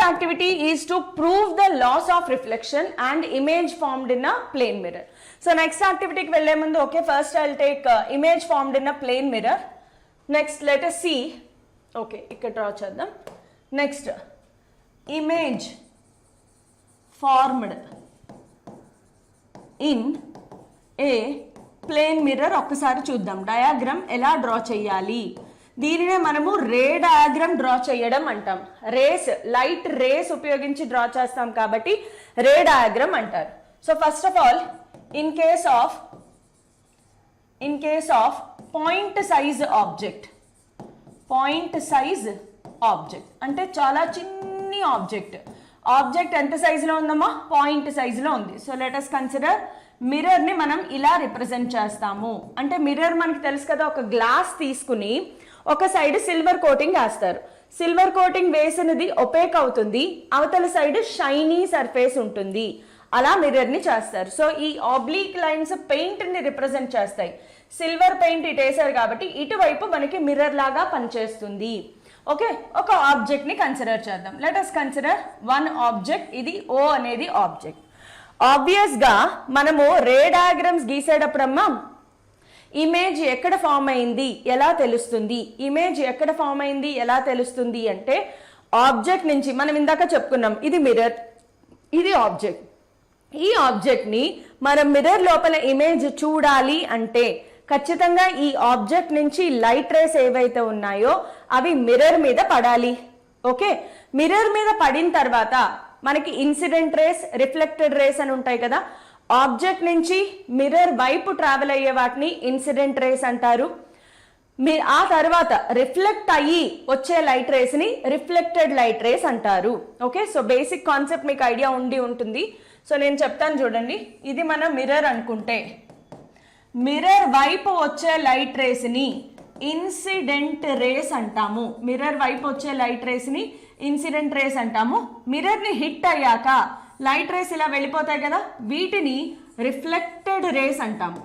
Speaker 1: activity is to prove the laws of reflection and image formed in a plane mirror. So next యాక్టివిటీకి వెళ్లే ముందు okay, first I will take image formed in a plane mirror. Next let us see. Okay, ఇక్కడ డ్రా చేద్దాం. Next image formed in a plane mirror. ఒక్కసారి చూద్దాం డయాగ్రామ్ ఎలా డ్రా చేయాలి. దీనినే మనము రే డయాగ్రామ్ డ్రా చేయడం అంటాం. లైట్ రేస్ ఉపయోగించి డ్రా చేస్తాం కాబట్టి రే డయాగ్రామ్ అంటారు. So first of all in case of point size object అంటే చాలా చిన్ని ఆబ్జెక్ట్ ఎంత సైజులో ఉందమ్మా? పాయింట్ సైజులో ఉంది. సో లెట్ us కన్సిడర్ మిర్రర్ని మనం ఇలా రిప్రజెంట్ చేస్తాము. అంటే మిర్రర్ మనకి తెలుసు కదా, ఒక గ్లాస్ తీసుకుని ఒక సైడ్ సిల్వర్ కోటింగ్ వేస్తారు. సిల్వర్ కోటింగ్ వేసినది ఒపేక్ అవుతుంది, అవతల సైడ్ షైనీ సర్ఫేస్ ఉంటుంది. అలా మిర్రర్ని చేస్తారు. సో ఈ ఆబ్లీక్ లైన్స్ పెయింట్ని రిప్రజెంట్ చేస్తాయి. సిల్వర్ పెయింట్ ఇటు వేసారు కాబట్టి ఇటువైపు మనకి మిర్రర్ లాగా పనిచేస్తుంది. ఓకే, ఒక ఆబ్జెక్ట్ని కన్సిడర్ చేద్దాం. Let us consider one object. ఇది O అనేది ఆబ్జెక్ట్. ఆబ్వియస్గా మనము రే డయాగ్రామ్స్ గీసేటప్పుడమ్మా ఇమేజ్ ఎక్కడ ఫామ్ అయింది ఎలా తెలుస్తుంది అంటే ఆబ్జెక్ట్ నుంచి మనం ఇందాక చెప్పుకున్నాం, ఇది మిర్రర్, ఇది ఆబ్జెక్ట్. ఈ ఆబ్జెక్ట్ని మనం మిర్రర్ లోపల ఇమేజ్ చూడాలి అంటే ఖచ్చితంగా ఈ ఆబ్జెక్ట్ నుంచి లైట్ రేస్ ఏవైతే ఉన్నాయో అవి మిర్రర్ మీద పడాలి. ఓకే, మిర్రర్ మీద పడిన తర్వాత మనకి ఇన్సిడెంట్ రేస్, రిఫ్లెక్టెడ్ రేస్ అని ఉంటాయి కదా. ఆబ్జెక్ట్ నుంచి మిర్రర్ వైపు ట్రావెల్ అయ్యే వాటిని ఇన్సిడెంట్ రేస్ అంటారు. ఆ తర్వాత రిఫ్లెక్ట్ అయ్యి వచ్చే లైట్ రేస్ని రిఫ్లెక్టెడ్ లైట్ రేస్ అంటారు. ఓకే, సో బేసిక్ కాన్సెప్ట్ మీకు ఐడియా ఉంటుంది. సో నేను చెప్తాను చూడండి. ఇది మన మిర్రర్ అనుకుంటే మిర్రర్ వైపు వచ్చే లైట్ రేస్ని ఇన్సిడెంట్ రేస్ అంటాము. మిర్రర్ వైపు వచ్చే లైట్ రేస్ని ఇన్సిడెంట్ రేస్ అంటాము. మిర్రర్ని హిట్ అయ్యాక లైట్ రేస్ ఇలా వెళ్ళిపోతాయి కదా, వీటిని రిఫ్లెక్టెడ్ రేస్ అంటాము.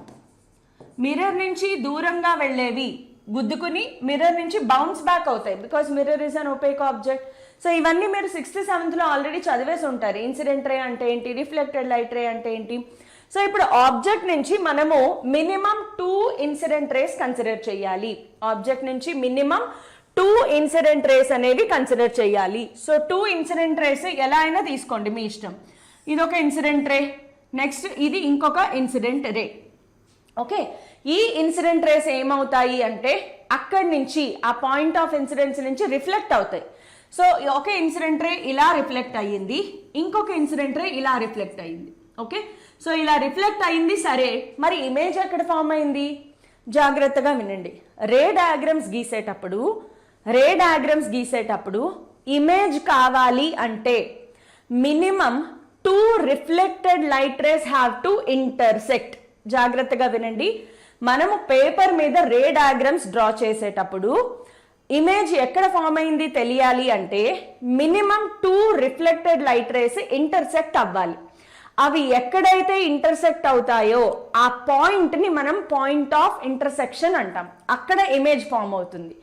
Speaker 1: మిర్రర్ నుంచి దూరంగా వెళ్ళేవి గుద్దుకుని మిర్రర్ నుంచి బౌన్స్ బ్యాక్ అవుతాయి, because mirror is an opaque object. So ఇవన్నీ మీరు 6th 7thలో ఆల్రెడీ చదివేసి ఉంటారు. ఇన్సిడెంట్ రే అంటే ఏంటి, రిఫ్లెక్టెడ్ లైట్ రే అంటే ఏంటి. సో ఇప్పుడు ఆబ్జెక్ట్ నుంచి మనము మినిమం 2 ఇన్సిడెంట్ రేస్ కన్సిడర్ చేయాలి. ఆబ్జెక్ట్ నుంచి మినిమం 2 ఇన్సిడెంట్ రేస్ అనేవి కన్సిడర్ చేయాలి. సో 2 ఇన్సిడెంట్ రేస్ ఎలా అయినా తీసుకోండి, మీ ఇష్టం. ఇది ఒక ఇన్సిడెంట్ రే, నెక్స్ట్ ఇది ఇంకొక ఇన్సిడెంట్ రే. ఓకే, ఈ ఇన్సిడెంట్ రేస్ ఏమవుతాయి అంటే అక్కడి నుంచి ఆ పాయింట్ ఆఫ్ ఇన్సిడెన్స్ నుంచి రిఫ్లెక్ట్ అవుతాయి. సో ఒక ఇన్సిడెంట్ రే ఇలా రిఫ్లెక్ట్ అయ్యింది, ఇంకొక ఇన్సిడెంట్ రే ఇలా రిఫ్లెక్ట్ అయ్యింది. ఓకే, సో ఇలా రిఫ్లెక్ట్ అయింది. సరే, మరి ఇమేజ్ ఎక్కడ ఫామ్ అయింది? జాగ్రత్తగా వినండి. రే డయాగ్రామ్స్ గీసేటప్పుడు ఇమేజ్ కావాలి అంటే minimum 2 reflected light race have to intersect. జాగ్రత్తగా వినండి. మనము పేపర్ మీద రే డయాగ్రామ్స్ డ్రా చేసేటప్పుడు ఇమేజ్ ఎక్కడ ఫామ్ అయింది తెలియాలి అంటే minimum 2 reflected light race intersect అవ్వాలి. అవి ఎక్కడైతే ఇంటర్సెక్ట్ అవుతాయో ఆ పాయింట్ ని మనం పాయింట్ ఆఫ్ ఇంటర్సెక్షన్ అంటాం. అక్కడ ఇమేజ్ ఫామ్ అవుతుంది.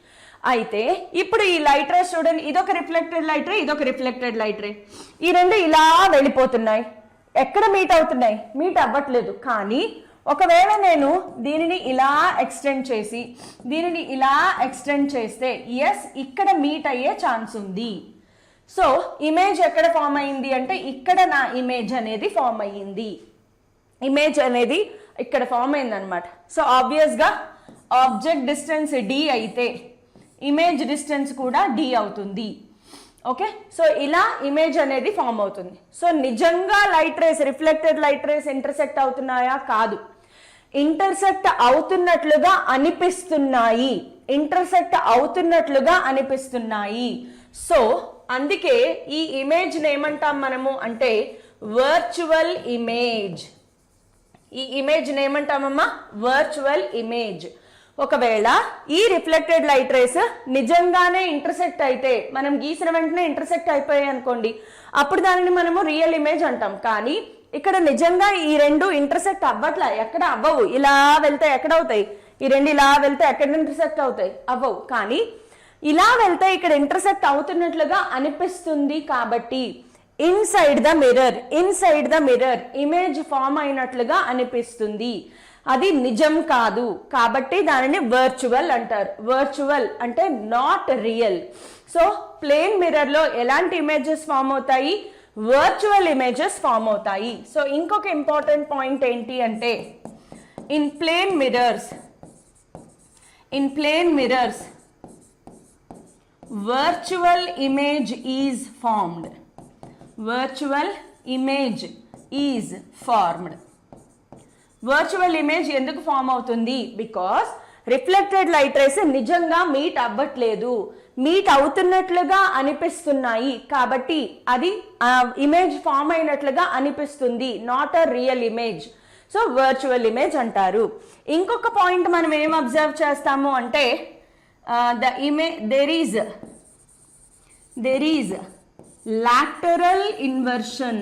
Speaker 1: అయితే ఇప్పుడు ఈ లైట్ రే చూడండి, ఇదొక రిఫ్లెక్టెడ్ లైట్ రే, ఇదొక రిఫ్లెక్టెడ్ లైట్ రే. ఈ రెండు ఇలా వెళ్ళిపోతున్నాయి. ఎక్కడ మీట్ అవుతున్నాయి? మీట్ అవ్వట్లేదు. కానీ ఒకవేళ నేను దీనిని ఇలా ఎక్స్టెండ్ చేసి దీనిని ఇలా ఎక్స్టెండ్ చేస్తే ఎస్, ఇక్కడ మీట్ అయ్యే ఛాన్స్ ఉంది. సో ఇమేజ్ ఎక్కడ ఫామ్ అయ్యింది అంటే ఇక్కడ నా ఇమేజ్ అనేది ఫామ్ అయ్యింది. ఇమేజ్ అనేది ఇక్కడ ఫామ్ అయింది అనమాట. సో ఆబ్వియస్గా ఆబ్జెక్ట్ డిస్టెన్స్ d అయితే ఇమేజ్ డిస్టెన్స్ కూడా d అవుతుంది. ఓకే, సో ఇలా ఇమేజ్ అనేది ఫామ్ అవుతుంది. సో నిజంగా light race, reflected light race intersect అవుతున్నాయా? కాదు, ఇంటర్సెక్ట్ అవుతున్నట్లుగా అనిపిస్తున్నాయి. సో అందుకే ఈ ఇమేజ్ ఏమంటాం మనము అంటే వర్చువల్ ఇమేజ్. ఈ ఇమేజ్ ఏమంటామమ్మా? Virtual image. ఒకవేళ ఈ రిఫ్లెక్టెడ్ లైట్ రేస్ నిజంగానే ఇంటర్సెక్ట్ అయితే, మనం గీసిన వెంటనే ఇంటర్సెక్ట్ అయిపోయాయి అనుకోండి, అప్పుడు దానిని మనము రియల్ ఇమేజ్ అంటాం. కానీ ఇక్కడ నిజంగా ఈ రెండు ఇంటర్సెక్ట్ అవ్వట్లా, ఎక్కడ అవ్వవు. ఇలా వెళ్తే ఎక్కడ అవుతాయి? ఈ రెండు ఇలా వెళ్తే ఎక్కడ ఇంటర్సెక్ట్ అవుతాయి? అవ్వవు. కానీ ఇలా వెళ్తే ఇక్కడ ఇంటర్సెక్ట్ అవుతున్నట్లుగా అనిపిస్తుంది. కాబట్టి inside the mirror image form అయినట్లుగా అనిపిస్తుంది. అది నిజం కాదు, కాబట్టి దానిని వర్చువల్ అంటారు. వర్చువల్ అంటే not real. So plane mirror లో ఎలాంటి ఇమేజెస్ ఫామ్ అవుతాయి? వర్చువల్ ఇమేజెస్ ఫామ్ అవుతాయి. సో ఇంకొక ఇంపార్టెంట్ పాయింట్ ఏంటి అంటే in plane mirrors virtual image is formed. Virtual image ఎందుకు ఫామ్ అవుతుంది? బికాస్ రిఫ్లెక్టెడ్ లైట్ రేస్ నిజంగా మీట్ అవ్వట్లేదు, మీట్ అవుతున్నట్లుగా అనిపిస్తున్నాయి. కాబట్టి అది ఇమేజ్ ఫామ్ అయినట్లుగా అనిపిస్తుంది, not a real image. So virtual image అంటారు. ఇంకొక పాయింట్ మనం ఏం అబ్జర్వ్ చేస్తాము అంటే there is lateral inversion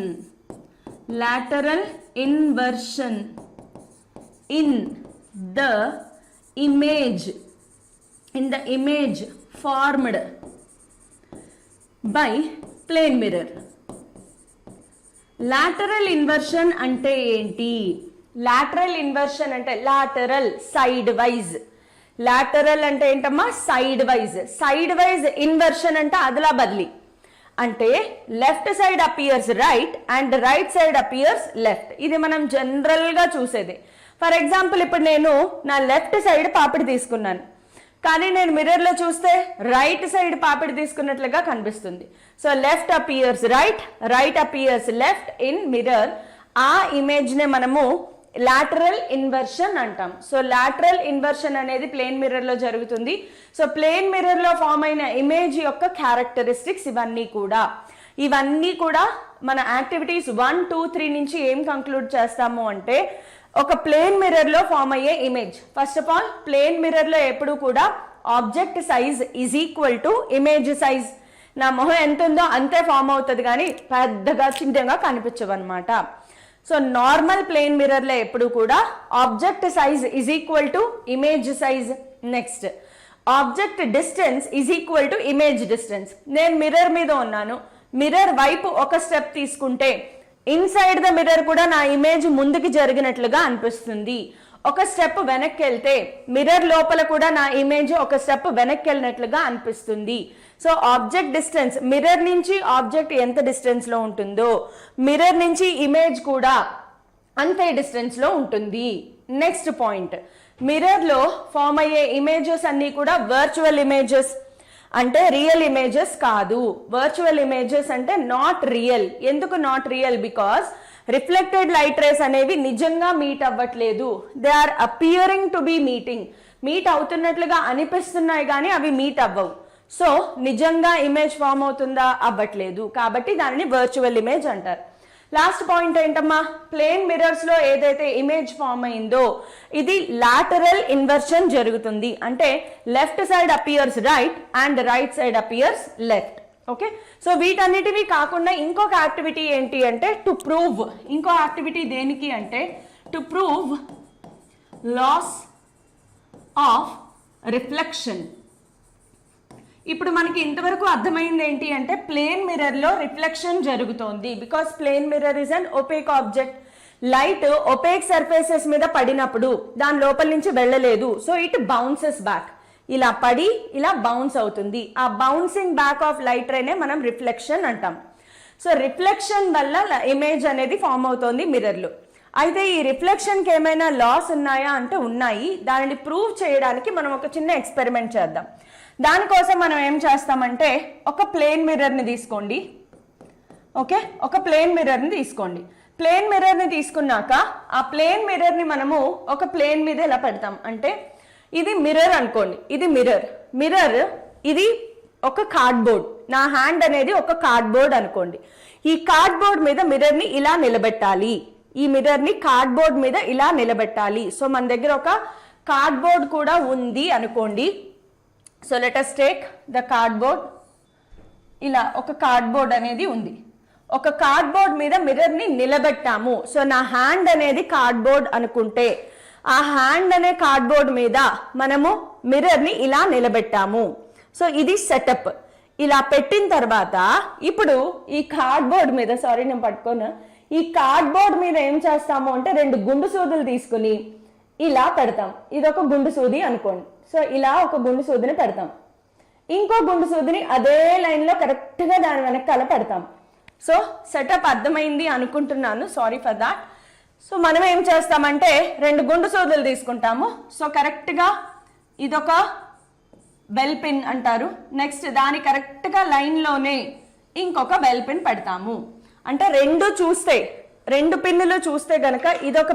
Speaker 1: in the image formed by plane mirror. lateral inversion అంటే ఏంటి? lateral inversion అంటే సైడ్ వైజ్. లాటరల్ అంటే ఏంటమ్మా? సైడ్ వైజ్ ఇన్వర్షన్ అంటే అదలా బదిలీ. అంటే left side appears right and right side appears left. ఇది మనం జనరల్ గా చూసేది. ఫర్ ఎగ్జాంపుల్, ఇప్పుడు నేను నా లెఫ్ట్ సైడ్ పాపిడి తీసుకున్నాను, కానీ నేను మిర్రర్ లో చూస్తే రైట్ సైడ్ పాపిడి తీసుకున్నట్లుగా కనిపిస్తుంది. So left appears right appears left in mirror. ఆ ఇమేజ్ నే మనము లాటరల్ ఇన్వర్షన్ అంటాం. సో లాటరల్ ఇన్వర్షన్ అనేది ప్లేన్ మిర్రర్ లో జరుగుతుంది. సో ప్లేన్ మిర్రర్ లో ఫామ్ అయిన ఇమేజ్ యొక్క క్యారెక్టరిస్టిక్స్ ఇవన్నీ కూడా మన యాక్టివిటీస్ 1, 2, 3 నుంచి ఏం కంక్లూడ్ చేస్తాము అంటే ఒక ప్లేన్ మిర్రర్ లో ఫామ్ అయ్యే image. First of all plane mirror లో ఎప్పుడు కూడా object size is equal to image size. నా మొహం ఎంత ఉందో అంతే ఫామ్ అవుతుంది కానీ పెద్దగా చిన్నగా కనిపించవు అనమాట. సో నార్మల్ ప్లేన్ మిర్రర్ లో ఎప్పుడు కూడా object size is equal to image size. Next object distance is equal to image distance. నేను మిర్రర్ మీద ఉన్నాను, మిర్రర్ వైపు ఒక స్టెప్ తీసుకుంటే ఇన్సైడ్ ద మిర్రర్ కూడా నా ఇమేజ్ ముందుకి జరిగినట్లుగా అనిపిస్తుంది. ఒక స్టెప్ వెనక్కి వెళ్తే మిర్రర్ లోపల కూడా నా ఇమేజ్ ఒక స్టెప్ వెనక్కి వెళ్ళినట్లుగా అనిపిస్తుంది. సో ఆబ్జెక్ట్ డిస్టెన్స్, మిర్రర్ నుంచి ఆబ్జెక్ట్ ఎంత డిస్టెన్స్ లో ఉంటుందో మిర్రర్ నుంచి ఇమేజ్ కూడా అంతే డిస్టెన్స్ లో ఉంటుంది. నెక్స్ట్ పాయింట్, మిర్రర్ లో ఫామ్ అయ్యే ఇమేజెస్ అన్ని కూడా వర్చువల్ ఇమేజెస్, అంటే రియల్ ఇమేజెస్ కాదు. వర్చువల్ ఇమేజెస్ అంటే నాట్ రియల్. ఎందుకు not real? Because reflected light rays అనేవి నిజంగా మీట్ అవ్వట్లేదు. They are appearing to be meeting. Meet అవుతున్నట్లుగా అనిపిస్తున్నాయి కానీ అవి మీట్ అవ్వవు. సో నిజంగా ఇమేజ్ ఫామ్ అవుతుందా? అవ్వట్లేదు. కాబట్టి దానిని వర్చువల్ ఇమేజ్ అంటారు. లాస్ట్ పాయింట్ ఏంటమ్మా, ప్లేన్ మిర్రర్స్ లో ఏదైతే ఇమేజ్ ఫామ్ అయిందో ఇది లాటరల్ ఇన్వర్షన్ జరుగుతుంది. అంటే left side appears right and right side appears left. Okay, so వీటన్నిటివి కాకుండా ఇంకొక యాక్టివిటీ ఏంటి అంటే టు ప్రూవ్. ఇంకో యాక్టివిటీ దేనికి అంటే to prove laws of reflection. ఇప్పుడు మనకి ఇంతవరకు అర్థమైంది ఏంటి అంటే ప్లేన్ మిర్రర్ లో రిఫ్లెక్షన్ జరుగుతోంది. Because plane mirror is an opaque object. Light opaque surfaces మీద పడినప్పుడు దాని లోపల నుంచి వెళ్ళలేదు. So it bounces back. ఇలా పడి ఇలా బౌన్స్ అవుతుంది. ఆ బౌన్సింగ్ బ్యాక్ ఆఫ్ లైట్ రేనే మనం రిఫ్లెక్షన్ అంటాం. సో రిఫ్లెక్షన్ వల్ల ఇమేజ్ అనేది ఫామ్ అవుతోంది మిర్రర్ లో. అయితే ఈ రిఫ్లెక్షన్కి ఏమైనా లాస్ ఉన్నాయా అంటే ఉన్నాయి. దానిని ప్రూవ్ చేయడానికి మనం ఒక చిన్న ఎక్స్పెరిమెంట్ చేద్దాం. దానికోసం మనం ఏం చేస్తామంటే ఒక ప్లేన్ మిర్రర్ని తీసుకోండి. ఓకే, ఒక ప్లేన్ మిర్రర్ని తీసుకోండి. ప్లేన్ మిర్రర్ని తీసుకున్నాక ఆ ప్లేన్ మిర్రర్ని మనము ఒక ప్లేన్ మీద ఎలా పెడతాం అంటే ఇది మిర్రర్ అనుకోండి. ఇది మిర్రర్ ఇది ఒక కార్డ్బోర్డ్. నా హ్యాండ్ అనేది ఒక కార్డ్బోర్డ్ అనుకోండి. ఈ కార్డ్బోర్డ్ మీద మిర్రర్ని ఇలా నిలబెట్టాలి. ఈ మిర్రర్ని కార్డ్బోర్డ్ మీద ఇలా నిలబెట్టాలి. సో మన దగ్గర ఒక కార్డ్బోర్డ్ కూడా ఉంది అనుకోండి. So let us take the cardboard. ఇలా ఒక కార్డ్బోర్డ్ అనేది ఉంది. ఒక కార్డ్బోర్డ్ మీద మిర్రర్ని నిలబెట్టాము. సో నా హ్యాండ్ అనేది కార్డ్బోర్డ్ అనుకుంటే ఆ హ్యాండ్ అనే కార్డ్బోర్డ్ మీద మనము మిర్రర్ని ఇలా నిలబెట్టాము. సో ఇది సెటప్. ఇలా పెట్టిన తర్వాత ఇప్పుడు ఈ కార్డ్బోర్డ్ మీద నేను పట్టుకోను. ఈ కార్డ్బోర్డ్ మీద ఏం చేస్తాము అంటే 2 గుండు సూదులు తీసుకుని ఇలా పెడతాం. ఇది ఒక గుండు సూది అనుకోండి. సో ఇలా ఒక గుండు సూదిని పెడతాం. ఇంకో గుండు సూదిని అదే లైన్లో కరెక్ట్గా దాని వెనకాల పెడతాం. సో సెటప్ అర్థమైంది అనుకుంటున్నాను. Sorry for that. సో మనం ఏం చేస్తామంటే 2 గుండు సూదులు తీసుకుంటాము. సో కరెక్ట్గా ఇదొక బెల్ పిన్ అంటారు. నెక్స్ట్ దాని కరెక్ట్గా లైన్లోనే ఇంకొక బెల్ పిన్ పెడతాము. అంటే 2 పిన్నులు చూస్తే గనక ఇదొక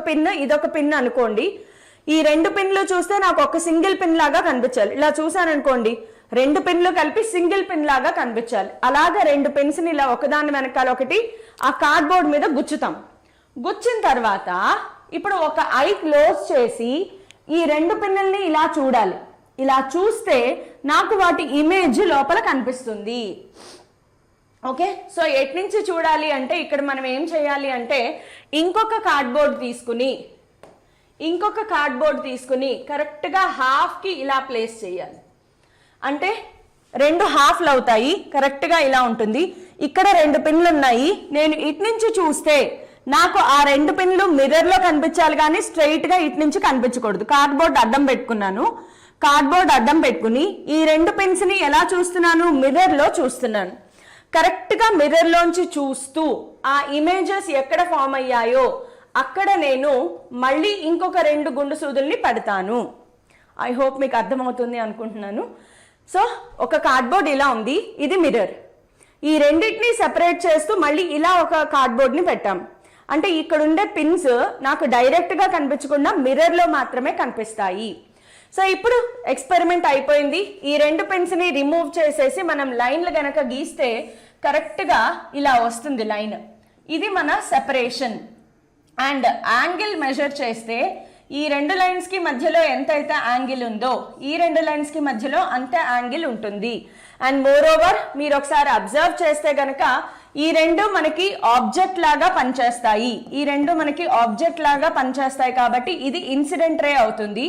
Speaker 1: పిన్ అనుకోండి. ఈ 2 పిన్లు చూస్తే నాకు ఒక సింగిల్ పిన్ లాగా కనిపించాలి. ఇలా చూసాను అనుకోండి, 2 పిన్లు కలిపి సింగిల్ పిన్ లాగా కనిపించాలి. అలాగా 2 పిన్స్ ని ఇలా ఒకదాని వెనకాల ఒకటి ఆ కార్డ్బోర్డ్ మీద గుచ్చుతాం. గుచ్చిన తర్వాత ఇప్పుడు ఒక ఐ క్లోజ్ చేసి ఈ 2 పిన్నుల్ని ఇలా చూడాలి. ఇలా చూస్తే నాకు వాటి ఇమేజ్ లోపల కనిపిస్తుంది. ఓకే, సో ఎటు నుంచి చూడాలి అంటే ఇక్కడ మనం ఏం చేయాలి అంటే ఇంకొక కార్డ్బోర్డ్ తీసుకుని కరెక్ట్గా హాఫ్కి ఇలా ప్లేస్ చేయాలి. అంటే 2 హాఫ్లు అవుతాయి. కరెక్ట్గా ఇలా ఉంటుంది. ఇక్కడ 2 పిన్లు ఉన్నాయి. నేను ఇటు నుంచి చూస్తే నాకు ఆ 2 పిన్లు మిర్రర్లో కనిపించాలి కానీ స్ట్రైట్గా ఇటు నుంచి కనిపించకూడదు. కార్డ్బోర్డ్ అడ్డం పెట్టుకున్నాను. కార్డ్బోర్డ్ అడ్డం పెట్టుకుని ఈ 2 పిన్స్ని ఎలా చూస్తున్నాను? మిర్రర్లో చూస్తున్నాను. కరెక్ట్గా మిర్రర్లోంచి చూస్తూ ఆ ఇమేజెస్ ఎక్కడ ఫామ్ అయ్యాయో అక్కడ నేను మళ్ళీ ఇంకొక 2 గుండు సూదుల్ని పెడతాను. ఐ హోప్ మీకు అర్థమవుతుంది అనుకుంటున్నాను. సో ఒక కార్డ్బోర్డ్ ఇలా ఉంది, ఇది మిర్రర్. ఈ రెండింటిని సెపరేట్ చేస్తూ మళ్ళీ ఇలా ఒక కార్డ్బోర్డ్ని పెట్టాం. అంటే ఇక్కడ ఉండే పిన్స్ నాకు డైరెక్ట్గా కనిపించకుండా మిర్రర్లో మాత్రమే కనిపిస్తాయి. సో ఇప్పుడు ఎక్స్పెరిమెంట్ అయిపోయింది. ఈ 2 పిన్స్ని రిమూవ్ చేసేసి మనం లైన్లు గనక గీస్తే కరెక్ట్గా ఇలా వస్తుంది లైన్. ఇది మన సెపరేషన్. అండ్ యాంగిల్ మెజర్ చేస్తే ఈ రెండు లైన్స్కి మధ్యలో ఎంతైతే యాంగిల్ ఉందో ఈ రెండు లైన్స్కి మధ్యలో అంతే యాంగిల్ ఉంటుంది. అండ్ మోర్ ఓవర్ మీరు ఒకసారి అబ్జర్వ్ చేస్తే గనక ఈ రెండు మనకి ఆబ్జెక్ట్ లాగా పనిచేస్తాయి. ఈ రెండు మనకి ఆబ్జెక్ట్ లాగా పనిచేస్తాయి కాబట్టి ఇది ఇన్సిడెంట్ రే అవుతుంది.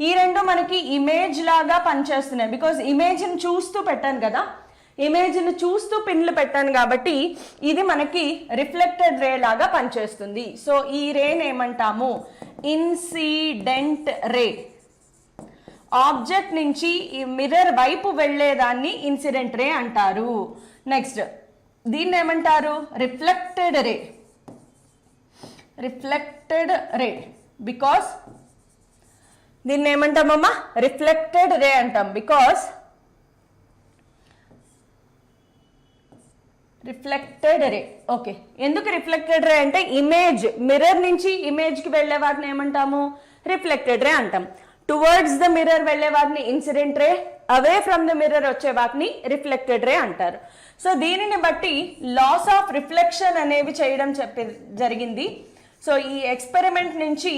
Speaker 1: ఈ రెండు మనకి ఇమేజ్ లాగా పనిచేస్తున్నాయి. బికాజ్ ఇమేజ్ని చూస్తూ పెట్టాను కదా, ఇమేజ్ని చూస్తూ పిన్లు పెట్టాను కాబట్టి ఇది మనకి రిఫ్లెక్టెడ్ రే లాగా పనిచేస్తుంది. సో ఈ రేని ఏమంటాము? Incident ray. ఆబ్జెక్ట్ నుంచి ఈ మిర్రర్ వైపు వెళ్ళేదాన్ని ఇన్సిడెంట్ రే అంటారు. నెక్స్ట్ దీన్ని ఏమంటారు? Reflected ray. Reflected ray because దీన్ని ఏమంటామమ్మా? రిఫ్లెక్టెడ్ రే అంటాం. Because reflected ray. ఓకే, ఎందుకు రిఫ్లెక్టెడ్ రే అంటే ఇమేజ్ మిర్రర్ నుంచి ఇమేజ్కి వెళ్ళే వాటిని ఏమంటాము? రిఫ్లెక్టెడ్ రే అంటాం. టువర్డ్స్ ద మిర్రర్ వెళ్ళే వాటిని incident ray, away from the mirror వచ్చే వాటిని రిఫ్లెక్టెడ్ రే అంటారు. సో దీనిని బట్టి లాస్ ఆఫ్ రిఫ్లెక్షన్ అనేవి చేయడం జరిగింది. సో ఈ ఎక్స్పెరిమెంట్ నుంచి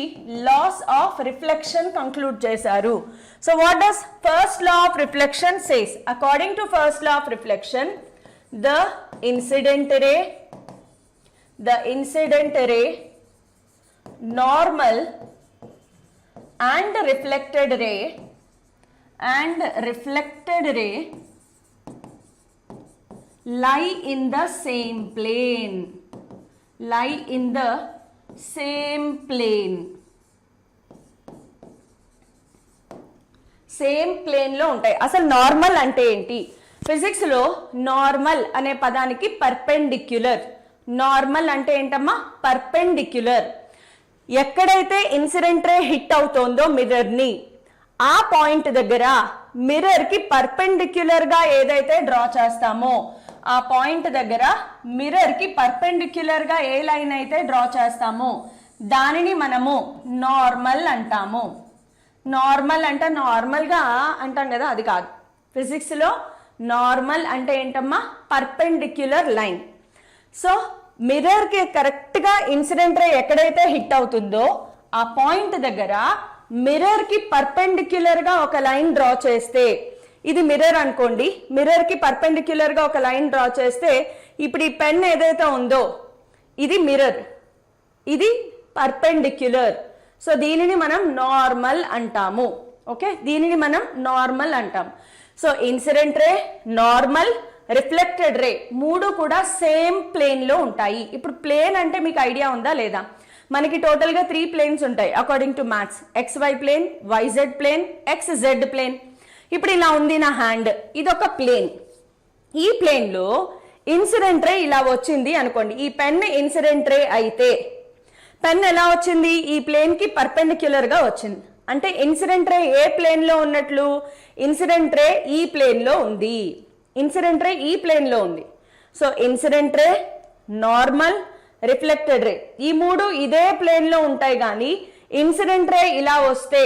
Speaker 1: లాస్ ఆఫ్ రిఫ్లెక్షన్ కంక్లూడ్ చేశారు. So what does first law of reflection says? According to first law of reflection, the incident ray, normal and reflected ray lie in the same plane. Same plane లో ఉంటాయి. అసలు నార్మల్ అంటే ఏంటి? ఫిజిక్స్ లో నార్మల్ అనే పదానికి పర్పెండిక్యులర్. నార్మల్ అంటే ఏంటమ్మా? పర్పెండిక్యులర్. ఎక్కడైతే ఇన్సిడెంట్ రే హిట్ అవుతోందో మిర్రర్ ని, ఆ పాయింట్ దగ్గర మిర్రర్ కి పర్పెండిక్యులర్ గా ఏదైతే డ్రా చేస్తామో ఆ పాయింట్ దగ్గర మిర్రర్ కి పర్పెండిక్యులర్ గా ఏ లైన్ అయితే డ్రా చేస్తామో దానిని మనము నార్మల్ అంటాము. నార్మల్ అంటే నార్మల్ గా అంటాం కదా, అది కాదు. ఫిజిక్స్ లో నార్మల్ అంటే ఏంటమ్మా? Perpendicular line. సో మిర్రర్ కి కరెక్ట్ గా ఇన్సిడెంట్ రే ఎక్కడైతే హిట్ అవుతుందో ఆ పాయింట్ దగ్గర మిర్రర్ కి పర్పెండిక్యులర్ గా ఒక లైన్ డ్రా చేస్తే, ఇది మిర్రర్ అనుకోండి, మిర్రర్ కి పర్పెండిక్యులర్ గా ఒక లైన్ డ్రా చేస్తే ఇప్పుడు ఈ పెన్ ఏదైతే ఉందో ఇది మిర్రర్, ఇది పర్పెండిక్యులర్. సో దీనిని మనం నార్మల్ అంటాము. ఓకే, దీనిని మనం నార్మల్ అంటాం. So incident ray, normal, reflected రే మూడు కూడా సేమ్ ప్లేన్ లో ఉంటాయి. ఇప్పుడు ప్లేన్ అంటే మీకు ఐడియా ఉందా లేదా? మనకి టోటల్ గా 3 ప్లేన్స్ ఉంటాయి according to maths. XY plane, YZ plane, XZ plane. ఇప్పుడు ఇలా ఉంది నా హ్యాండ్, ఇది ఒక ప్లేన్. ఈ ప్లేన్ లో ఇన్సిడెంట్ రే ఇలా వచ్చింది అనుకోండి. ఈ పెన్ ఇన్సిడెంట్ రే అయితే పెన్ ఎలా వచ్చింది? ఈ ప్లేన్ కి పర్పెండిక్యులర్ గా వచ్చింది. అంటే ఇన్సిడెంట్ రే ఏ ప్లేన్ లో ఉన్నట్లు? ఇన్సిడెంట్ రే ఈ ప్లేన్ లో ఉంది. ఇన్సిడెంట్ రే ఈ ప్లేన్ లో ఉంది. So incident ray, normal, reflected రే ఈ మూడు ఇదే ప్లేన్ లో ఉంటాయి. కానీ ఇన్సిడెంట్ రే ఇలా వస్తే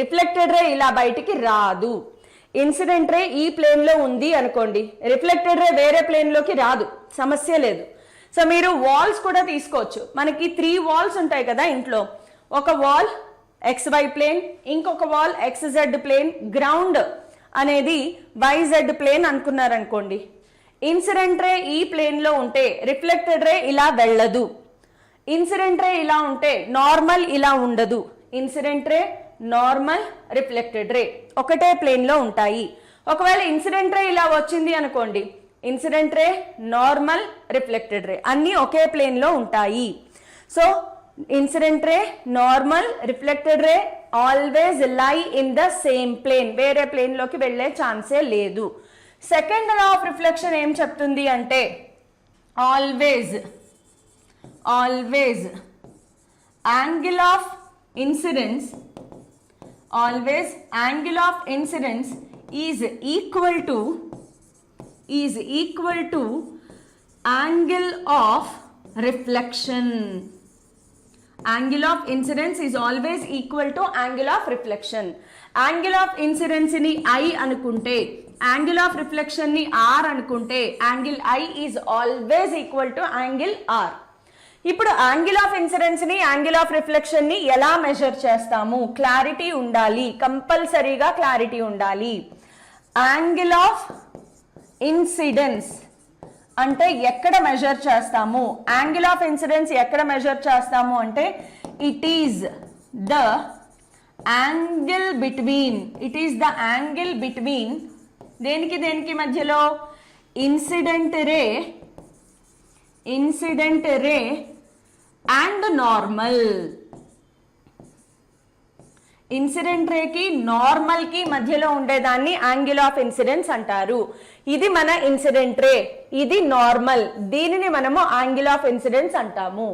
Speaker 1: రిఫ్లెక్టెడ్ రే ఇలా బయటికి రాదు. ఇన్సిడెంట్ రే ఈ ప్లేన్ లో ఉంది అనుకోండి, రిఫ్లెక్టెడ్ రే వేరే ప్లేన్ లోకి రాదు, సమస్య లేదు. సో మీరు వాల్స్ కూడా తీసుకోవచ్చు. మనకి 3 వాల్స్ ఉంటాయి కదా ఇంట్లో. ఒక వాల్ XY ప్లేన్, ఇంకొక వాల్ XZ ప్లేన్, గ్రౌండ్ అనేది YZ ప్లేన్ అనుకున్నారనుకోండి. ఇన్సిడెంట్ రే ఈ ప్లేన్ లో ఉంటే రిఫ్లెక్టెడ్ రే ఇలా వెళ్ళదు. ఇన్సిడెంట్ రే ఇలా ఉంటే నార్మల్ ఇలా ఉండదు. ఇన్సిడెంట్ రే, నార్మల్, రిఫ్లెక్టెడ్ రే ఒకటే ప్లేన్ లో ఉంటాయి. ఒకవేళ ఇన్సిడెంట్ రే ఇలా వచ్చింది అనుకోండి, incident ray, normal, reflected ray అన్నీ ఒకే ప్లేన్ లో ఉంటాయి. So incident ray, normal, reflected ray always lie in the same plane. వేరే ప్లేన్ లోకి వెళ్ళే ఛాన్సే లేదు. సెకండ్ లా ఆఫ్ రిఫ్లెక్షన్ ఏం చెప్తుంది అంటే always angle of incidence is equal to angle of reflection. Angle of incidence is always equal to angle of reflection. Angle of incidence ni I anukunte, angle of reflection ni R anukunte, angle I is always equal to angle R. ఇప్పుడు యాంగిల్ ఆఫ్ ఇన్సిడెన్స్ ని యాంగిల్ ఆఫ్ రిఫ్లెక్షన్ ని ఎలా మెజర్ చేస్తాము? క్లారిటీ ఉండాలి, కంపల్సరీగా క్లారిటీ ఉండాలి. యాంగిల్ ఆఫ్ ఇన్సిడెన్స్ అంటే ఎక్కడ మెజర్ చేస్తాము? యాంగిల్ ఆఫ్ ఇన్సిడెన్స్ ఎక్కడ మెజర్ చేస్తాము అంటే it is the angle between, it is the angle between దేనికి దేనికి మధ్యలో? Incident ray and normal. Incident Reiki normal కి మధ్యలో ఉండేదాన్ని యాంగిల్ ఆఫ్ ఇన్సిడెన్స్ అంటారు. ఇది మన ఇన్సిడెంట్ రే, ఇది నార్మల్, దీనిని మనము యాంగిల్ ఆఫ్ ఇన్సిడెన్స్ అంటాము.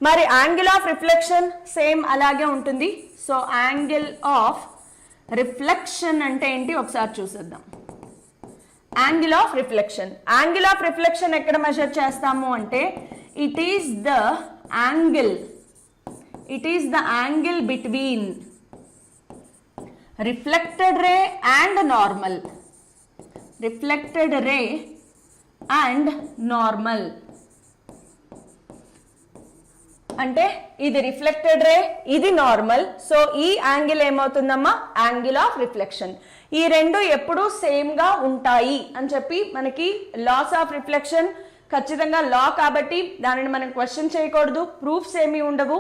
Speaker 1: మరి యాంగిల్ ఆఫ్ రిఫ్లెక్షన్ సేమ్ అలాగే ఉంటుంది. సో యాంగిల్ ఆఫ్ రిఫ్లెక్షన్ అంటే ఏంటి ఒకసారి చూసేద్దాం. Angle of reflection, angle of reflection ఎక్కడ మెజర్ చేస్తాము అంటే it is the angle between reflected ray and normal. Reflected ray and normal అంటే ఇది రిఫ్లెక్టెడ్ రే, ఇది నార్మల్. సో ఈ యాంగిల్ ఏమవుతుందమ్మా? Angle of reflection. ఈ రెండు ఎప్పుడూ సేమ్ గా ఉంటాయి అని చెప్పి మనకి లాస్ ఆఫ్ రిఫ్లెక్షన్ ఖచ్చితంగా లా కాబట్టి దానిని మనం క్వశ్చన్ చేయకూడదు, ప్రూఫ్స్ ఏమీ ఉండవు,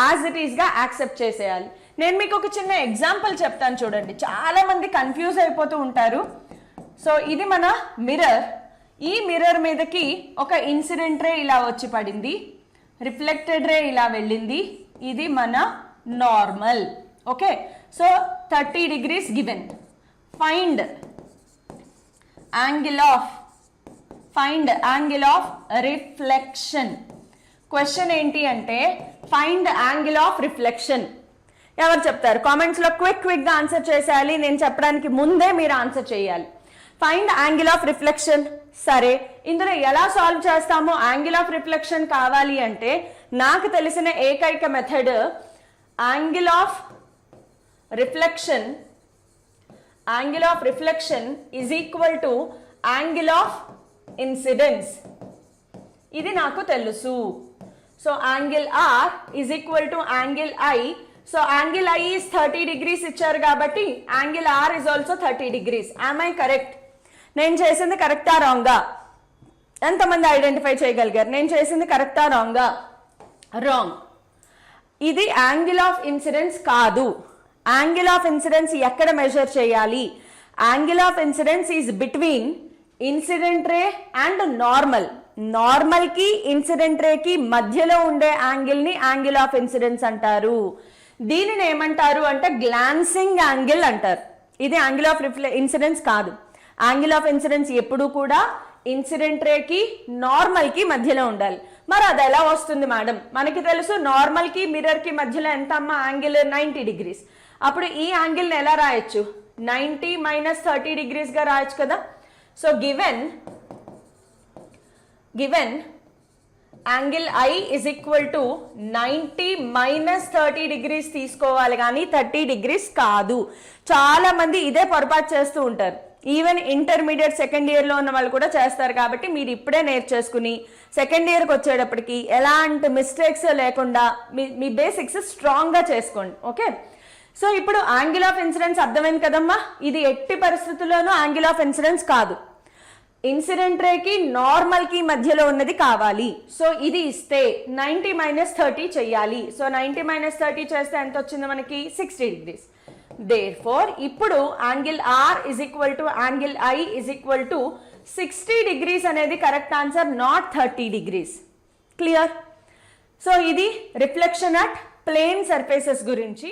Speaker 1: యాజ్ ఇట్ ఈస్ గా యాక్సెప్ట్ చేసేయాలి. నేను మీకు ఒక చిన్న ఎగ్జాంపుల్ చెప్తాను చూడండి, చాలా మంది కన్ఫ్యూజ్ అయిపోతూ ఉంటారు. సో ఇది మన మిర్రర్, ఈ మిర్రర్ మీదకి ఒక ఇన్సిడెంట్ రే ఇలా వచ్చి పడింది, రిఫ్లెక్టెడ్ రే ఇలా వెళ్ళింది, ఇది మన normal. Okay, so 30 degrees given. Find angle of reflection. Question ఏంటి అంటే ఫైండ్ యాంగిల్ ఆఫ్ రిఫ్లెక్షన్. ఎవరు చెప్తారు? కామెంట్స్ లో క్విక్ గా ఆన్సర్ చేసేయాలి, నేను చెప్పడానికి ముందే మీరు ఆన్సర్ చేయాలి. Find angle of reflection. సరే, ఇందులో ఎలా సాల్వ్ చేస్తామో? యాంగిల్ ఆఫ్ రిఫ్లెక్షన్ కావాలి అంటే నాకు తెలిసిన ఏకైక method angle of reflection is equal to angle of incidence. ఇది నాకు తెలుసు. So angle r is equal to angle i. So angle i is 30 degrees ఇచ్చారు కాబట్టి angle r is also 30 degrees. Am I correct? నేను చేసింది కరెక్టా రాంగా? ఎంతమంది ఐడెంటిఫై చేయగలిగారు? నేను చేసింది కరెక్టా రాంగా? రాంగ్. ఇది యాంగిల్ ఆఫ్ ఇన్సిడెన్స్ కాదు. యాంగిల్ ఆఫ్ ఇన్సిడెన్స్ ఎక్కడ మెజర్ చేయాలి? Angle of incidence is between incident ray and normal. Normal కి ఇన్సిడెంట్ రే కి మధ్యలో ఉండే యాంగిల్ ని యాంగిల్ ఆఫ్ ఇన్సిడెన్స్ అంటారు. దీనిని ఏమంటారు అంటే గ్లాన్సింగ్ యాంగిల్ అంటారు. ఇది యాంగిల్ ఆఫ్ ఇన్సిడెన్స్ కాదు. యాంగిల్ ఆఫ్ ఇన్సిడెన్స్ ఎప్పుడు కూడా ఇన్సిడెంట్ రే కి నార్మల్ కి మధ్యలో ఉండాలి. మరి అది ఎలా వస్తుంది మేడం? మనకి తెలుసు నార్మల్ కి మిర్రర్ కి మధ్యలో ఎంత అమ్మా? Angle 90 degrees. అప్పుడు ఈ యాంగిల్ ని ఎలా రాయొచ్చు? 90 - 30 degrees గా రాయొచ్చు కదా. So given angle i is equal to 90 - 30 degrees తీసుకోవాలి కానీ 30 degrees కాదు. చాలా మంది ఇదే పొరపాటు చేస్తూ ఉంటారు. ఈవెన్ ఇంటర్మీడియట్ సెకండ్ ఇయర్ లో ఉన్న వాళ్ళు కూడా చేస్తారు. కాబట్టి మీరు ఇప్పుడే నేర్చేసుకుని సెకండ్ ఇయర్కి వచ్చేటప్పటికి ఎలాంటి మిస్టేక్స్ లేకుండా మీ బేసిక్స్ స్ట్రాంగ్ గా చేసుకోండి. ఓకే, సో ఇప్పుడు యాంగిల్ ఆఫ్ ఇన్సిడెన్స్ అర్థమైంది కదమ్మా? ఇది ఎట్టి పరిస్థితుల్లోనూ యాంగిల్ ఆఫ్ ఇన్సిడెన్స్ కాదు. ఇన్సిడెంట్ రేకి నార్మల్ కి మధ్యలో ఉన్నది కావాలి. సో ఇది ఇస్తే 90 - 30 చెయ్యాలి. సో 90 - 30 చేస్తే ఎంత వచ్చింది మనకి? 60 degrees. Therefore, ఇప్పుడు angle r is equal to angle i is equal to 60 degrees అనేది correct answer, not 30 degrees. Clear? So ఇది రిఫ్లెక్షన్ అట్ ప్లేన్ సర్ఫేసెస్ గురించి.